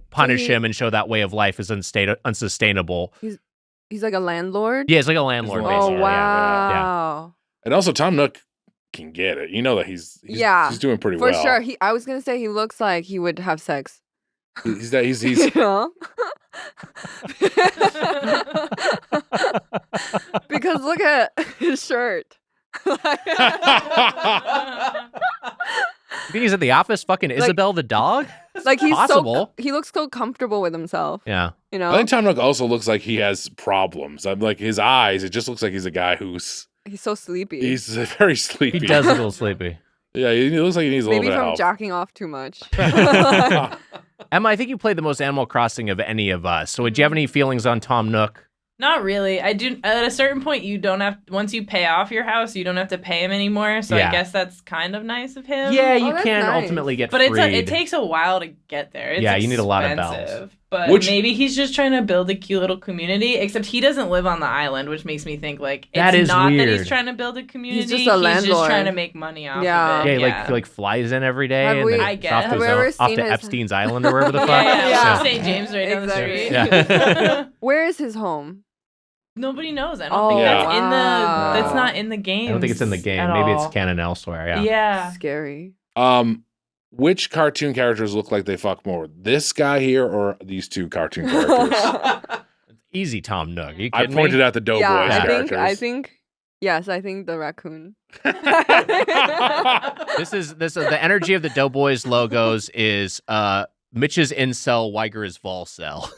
punish him and show that way of life is unsustainable. He's like a landlord? Yeah, he's like a landlord, basically. Oh, wow. Yeah. And also, Tom Nook can get it. You know that he's doing pretty well. For sure. I was gonna say he looks like he would have sex. He's you know? Because look at his shirt. You think he's at the office fucking Isabel the dog? Like, he's possible. he looks so comfortable with himself. Yeah. You know? I think Tom Nook also looks like he has problems. I'm like, his eyes, it just looks like he's a guy who's so sleepy. He's very sleepy. He does look a little sleepy. Yeah, he looks like he needs a little bit of help. Maybe from jacking off too much. Emma, I think you played the most Animal Crossing of any of us. So, do you have any feelings on Tom Nook? Not really. I do. At a certain point, you don't have. Once you pay off your house, you don't have to pay him anymore. So I guess that's kind of nice of him. Yeah, you can ultimately get freed. But it takes a while to get there. It's you need a lot of bells. But maybe he's just trying to build a cute little community. Except he doesn't live on the island, which makes me think like it's not weird. that he's trying to build a community. He's just a landlord. He's just trying to make money off of it. Yeah, he flies in every day and then off to Epstein's Island or wherever the fuck. Yeah. St. James right down the street. Yeah. Where is his home? Nobody knows. I don't think that's not in the game. I don't think it's in the game. Maybe it's canon elsewhere. Yeah. Yeah. Scary. Which cartoon characters look like they fuck more? This guy here or these two cartoon characters? Easy, Tom Nook. You I kidding pointed me? out the Doughboys Yeah, characters. I think the raccoon. This is the energy of the Doughboys logos is Mitch's incel, Weiger's Volcel.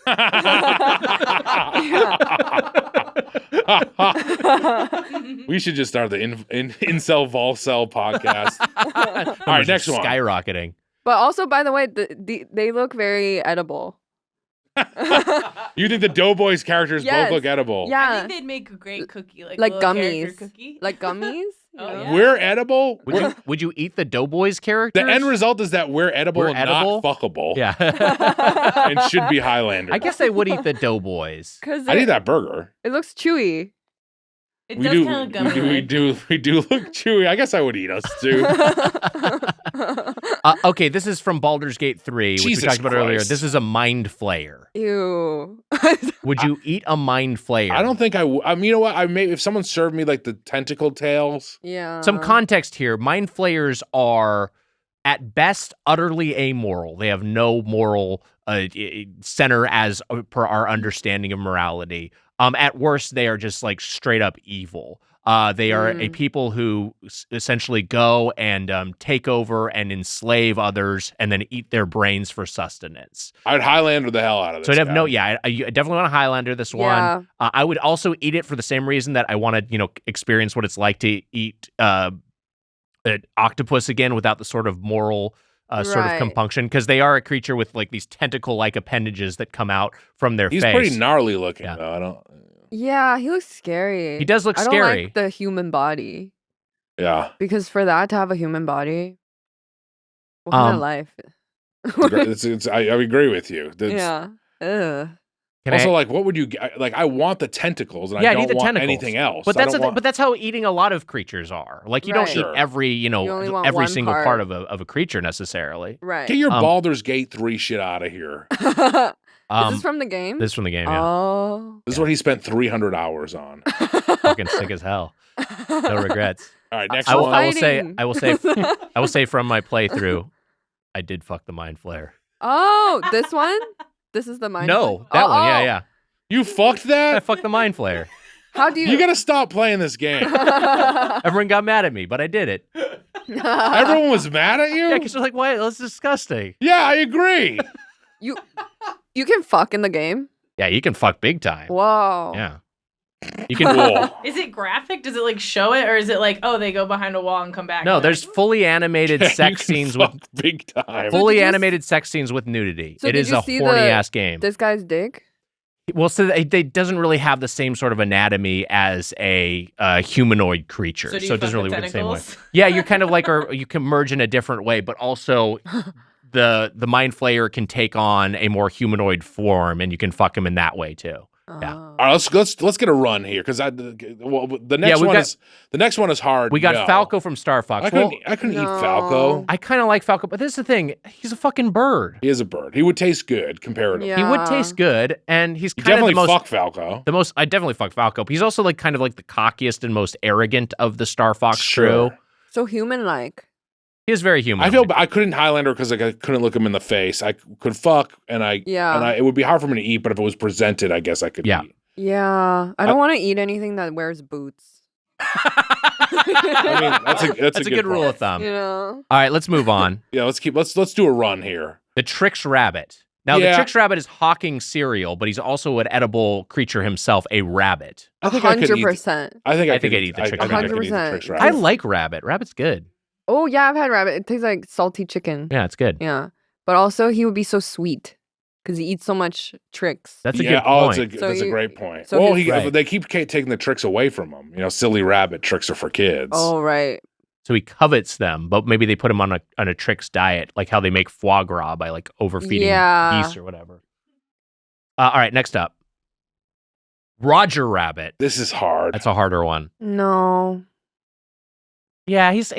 We should just start the incel Volcel podcast. All right, next one. Skyrocketing. But also, by the way, they look very edible. You think the Doughboys characters Yes. both look edible? I Yeah, think they'd make a great cookie, like Like little character gummies. cookie. like gummies. Oh, you know? yeah. We're edible? Would you eat the Doughboys characters? The end result is that we're edible We're and edible? not fuckable. Yeah. And should be Highlander. I guess I would eat the Doughboys. Because I need that burger. it looks chewy. It We does do, kind of look gummy. we do look chewy. I guess I would eat us too. Okay, this is from Baldur's Gate 3, which Jesus we talked about earlier. Christ. This is a mind flayer. Ew. Would you eat a mind flayer? I don't think I would. I mean, you know what? I may if someone served me like the tentacle tails. Yeah. Some context here. Mind flayers are, at best, utterly amoral. They have no moral center as per our understanding of morality. At worst, they are just like straight up evil. They are a people who essentially go and take over and enslave others and then eat their brains for sustenance. I'd Highlander the hell out of this. So I'd have guy. I definitely want to Highlander this Yeah. one. I would also eat it for the same reason that I want to, experience what it's like to eat an octopus again without the sort of moral sort of Right. compunction, because they are a creature with like these tentacle-like appendages that come out from their He's face. pretty gnarly looking Yeah. though. I don't. Yeah, he looks scary. He does look I don't scary. like the human body Yeah. because for that to have a human body, what kind of life? I agree with you. That's- Yeah. Ugh. Can Also, I- like, what would you like? I want the tentacles, and Yeah, I I need don't the want tentacles. anything else. But I that's don't want- but that's how eating a lot of creatures are. Like you don't Right. eat Sure. every You only want every one single part. part of a creature necessarily. Right. Get your Um, Baldur's Gate 3 shit out of here. Is Um, this from the game? this is from the game, yeah. Oh. This is what he spent 300 hours on. Fucking sick as hell. No regrets. All right, next I will, one. I will say Fighting. I will say from my playthrough, I did fuck the mind flare. Oh, this one? This is the mind. No, Flayer? that one, yeah, Oh. yeah. You fucked I that? fucked the mind flare. How do you? You gotta stop playing this game. Everyone got mad at me, but I did it. Everyone was mad at Yeah, you? because they're like, "Why? That's disgusting." Yeah, I agree. you can fuck in the game. Yeah, you can fuck big time. Whoa. Yeah, you can. Cool. Is it graphic? Does it like show it, or is it like, oh, they go behind a wall and come back? No, and there's fully animated You sex can scenes with fuck big time. So fully did you animated sex scenes with nudity. So It did is you a see horny ass game. This guy's dick. Well, so they doesn't really have the same sort of anatomy as a humanoid creature, So, do so you it doesn't fuck really the work the same way. tentacles? Yeah, you're kind of like, or you can merge in a different way, but also the mind flayer can take on a more humanoid form, and you can fuck him in that way too. Yeah. Oh. All right, let's get a run here because the next we've one got- is the next one is hard. We got no. Falco from Star Fox. I couldn't eat No. Falco. I kind of like Falco, but this is the thing: he's a fucking bird. He is a bird. He would taste good comparatively. Yeah. He would taste good, and he's You kind of definitely the most. fuck Falco. The most, I definitely fuck Falco. But he's also like kind of like the cockiest and most arrogant of the Star Fox Sure. crew. So human-like. He is very human. I couldn't Highlander because I couldn't look him in the face. I could fuck, and Yeah. it would be hard for me to eat. But if it was presented, I guess I could Yeah. eat. Yeah. I don't want to eat anything that wears boots. I mean, that's a good rule point. of thumb. You know. All right, let's move on. Yeah, let's do a run here. The Trix Rabbit. Now, the Yeah. Trix Rabbit is hawking cereal, but he's also an edible creature himself, a rabbit. I think I could eat. 100%. I think I I think could I'd eat the Trix I think I could eat the 100%. Trix I Rabbit. like rabbit. Rabbit's good. Oh yeah, I've had rabbit. It tastes like salty chicken. Yeah, it's good. Yeah. But also he would be so sweet because he eats so much tricks. That's a Yeah, good point. So that's a you- great point. so Well, his- Right. they keep taking the tricks away from him. You know, silly rabbit tricks are for kids. Oh right. So he covets them, but maybe they put him on a Trix diet, like how they make foie gras by like overfeeding Yeah. geese or whatever. All right, next up. Roger Rabbit. This is hard. That's a harder one. No. Yeah, he's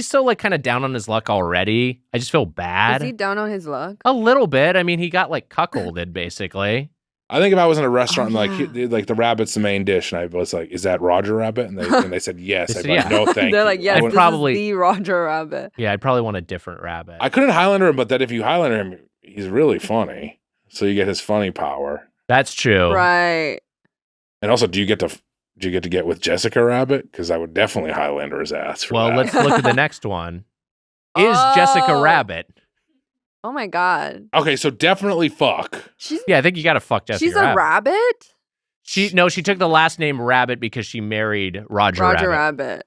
so like kind of down on his luck already. I just feel bad. Is he down on his luck? A little bit. I mean, he got like cuckolded basically. I think if I was in a restaurant Oh, and yeah. like the rabbit's the main dish, and I was like, "Is that Roger Rabbit?" And they said yes. They I'd said be like, yeah. "No, thank They're you." like, I yes, would- this probably- is the Roger Rabbit. Yeah, I'd probably want a different rabbit. I couldn't Highlander him, but that if you Highlander him, he's really funny. So you get his funny power. That's true. Right. And also, do you get to get with Jessica Rabbit? Because I would definitely Highlander his ass for Well, that. let's look at the next one. Is Jessica Oh. Rabbit? Oh my god. Okay, so definitely fuck. She's Yeah, I think you got to fuck Jessica she's Rabbit. a rabbit? She took the last name Rabbit because she married Roger Rabbit.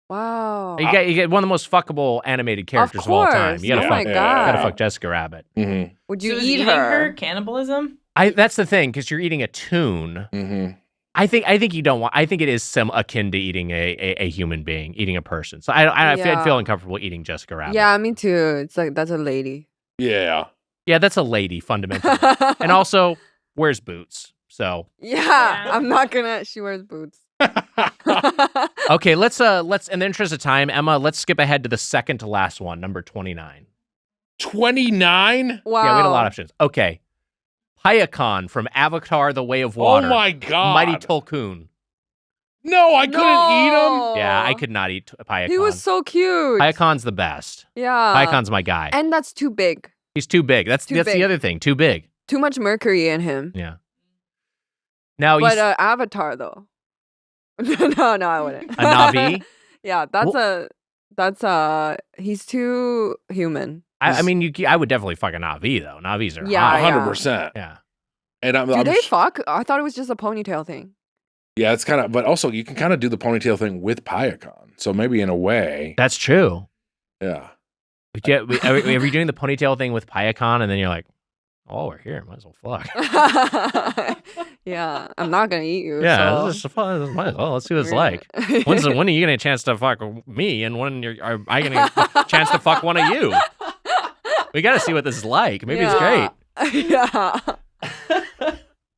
Wow. You get one of the most fuckable animated characters of all time. course. You gotta Oh fuck, my Yeah. gotta god. fuck Jessica Rabbit. Mm-hmm. Would you So is eat eating her? cannibalism? That's the thing, because you're eating a tune. Mm-hmm. I think you don't want. I think it is akin to eating a human being, eating a person. So I'd Yeah. feel uncomfortable eating Jessica Rabbit. Yeah, me too. It's like that's a lady. Yeah. Yeah, that's a lady fundamentally, and also wears boots. So Yeah, I'm not gonna. She wears boots. okay, let's in the interest of time, Emma, let's skip ahead to the second to last one, number 29. 29? Wow. Yeah, we had a lot of options. Okay, Payakan from Avatar: The Way of Water. Oh my god. Mighty Tolkun. No, I couldn't eat him. No. Yeah, I could not eat Payakan. He was so cute. Payakan's the best. Yeah. Payakan's my guy. And that's too big. He's too big. That's Too big. the other thing. Too big. Too much mercury in him. Yeah. Now But he's Avatar though. No, I wouldn't. a Navi. Yeah, he's too human. I mean, I would definitely fuck a Navi though. Navis are Yeah, hot. 100%. Yeah. And I'm, Do I'm they sh- fuck? I thought it was just a ponytail thing. Yeah, it's kind of, but also you can kind of do the ponytail thing with Payakan. So maybe in a way, That's true. yeah. But yeah, are you doing the ponytail thing with Payakan, and then you're like, oh, we're here. Might as well fuck. Yeah, I'm not gonna eat you. Yeah, so. this is fun. Might as well. Let's see what it's like. When are you getting a chance to fuck me, and when are I getting a chance to fuck one of you? We got to see what this is like. Maybe it's great. Yeah.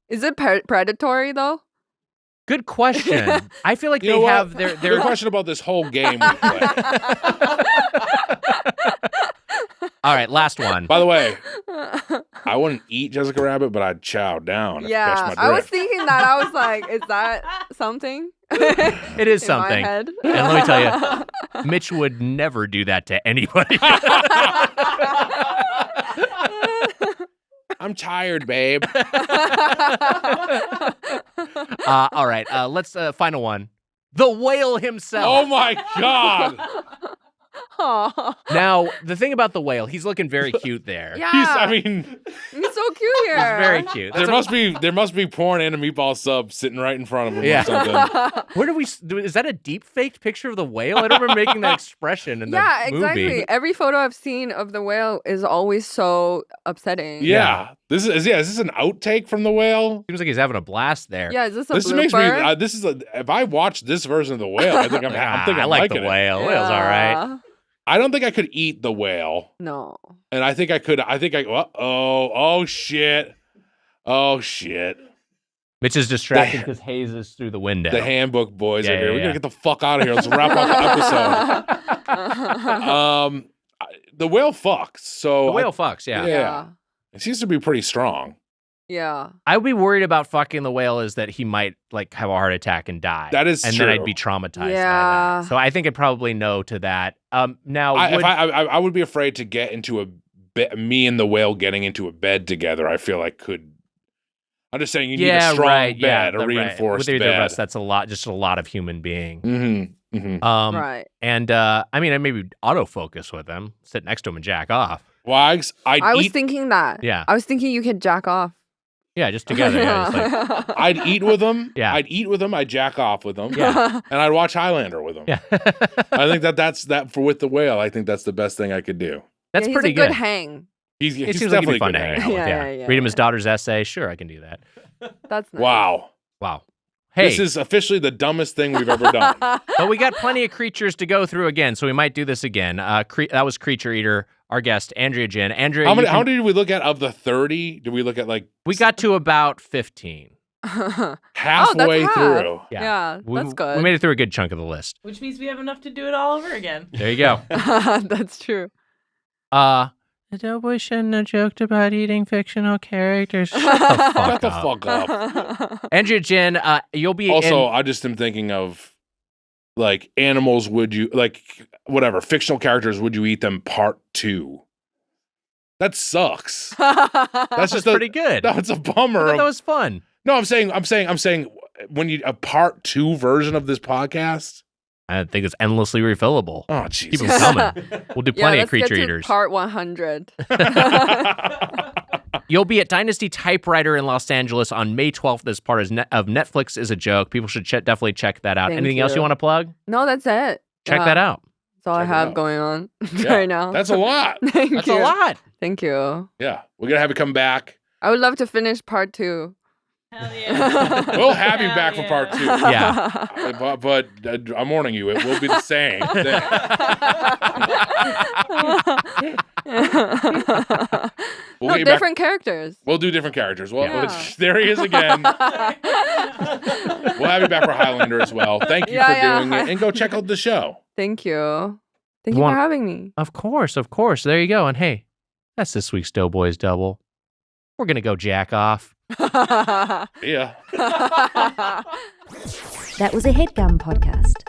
Is it predatory though? Good question. I feel like You know they what? have their Good question about this whole game we play. All right, last one. By the way, I wouldn't eat Jessica Rabbit, but I'd chow down. If you catch Yeah, my I was drift. thinking that. I was like, is that something? It is In my something. head. And let me tell you, Mitch would never do that to anybody. I'm tired, babe. All right, let's final one. The whale himself. Oh my god. Aw. Now, the thing about the whale, he's looking very cute there. Yeah, I mean, he's so cute here. He's very cute. there must be porn and a meatball sub sitting right in front of him Yeah. or something. Where do we? Is that a deep faked picture of the whale? I don't remember making that expression in the Yeah, movie. exactly. Every photo I've seen of the whale is always so upsetting. Yeah. Is this an outtake from the whale? Seems like he's having a blast there. Yeah, is this a This blooper? makes me. If I watch this version of the whale, I think I'm thinking I like liking the it. whale. The whale's all right. Yeah. I don't think I could eat the whale, No. and I think I could. Oh shit! Oh shit! Mitch is distracted because Hayes is through the window. The handbook boys Yeah, are here. yeah, We yeah. gotta get the fuck out of here. Let's wrap up the episode. The whale fucks. So The whale fucks, yeah. Yeah. it seems to be pretty strong. Yeah. I would be worried about fucking the whale is that he might like have a heart attack and die. That is and true. then I'd be traumatized by Yeah. that. So I think I'd probably no to that. Now, I would be afraid to get into me and the whale getting into a bed together. I feel like could. I'm just saying you need a strong bed, a reinforced With either bed. of us, that's just a lot of human being. Mm-hmm. Mm-hmm. Right. And I mean, I maybe autofocus with him, sit next to him and jack off. Wags, I was thinking that. Yeah. I was thinking you could jack off. Yeah, just together. Yeah, just like, I'd eat with him. Yeah. I'd eat with him. I'd jack off with him. Yeah. And I'd watch Highlander with him. yeah. I think that's for with the whale. I think that's the best thing I could do. That's Yeah, pretty he's a good hang. He's It seems like he'd definitely be fun to good hang hang. out with. Yeah, Yeah. yeah, Read him his yeah. daughter's essay. Sure, I can do that. That's nice. Wow. Wow. Hey, This is officially the dumbest thing we've ever done. but we got plenty of creatures to go through again, so we might do this again. That was Creature Eater, our guest, Andrea Jin. Andrea, How many did we look at of the 30? Did we look at like we got to about 15. halfway half. through? Yeah, that's good. We made it through a good chunk of the list. Which means we have enough to do it all over again. There you go. That's true. The Doughboys shouldn't have joked about eating fictional characters. Shut the fuck Shut the up. fuck up. Andrea Jin, you'll be Also, in... I just am thinking of like animals. Would you like whatever fictional characters? Would you eat them? Part 2. That sucks. That's just pretty good. No, it's a bummer. That was fun. No, I'm saying when you a part 2 version of this podcast. I think it's endlessly refillable. Oh, Jesus. Keep them coming. We'll do plenty of creature get to eaters. Part 100. You'll be at Dynasty Typewriter in Los Angeles on May 12th. This part of Netflix is a Joke. People should definitely check that out. Anything else you want to plug? No, that's it. Check that out. That's all I have going on right now. That's a lot. That's a lot. Thank you. Yeah. We're going to have you come back. I would love to finish part 2. Hell yeah. We'll have you back for part 2. Yeah. But I'm warning you, it will be the same thing. Different characters. We'll do different characters. Well, there he is again. We'll have you back for Highlander as well. Thank you for doing it. And go check out the show. Thank you. Thank you for having me. Of course. There you go. And hey, that's this week's Doughboys Double. We're going to go jack off. Yeah. That was a Headgum podcast.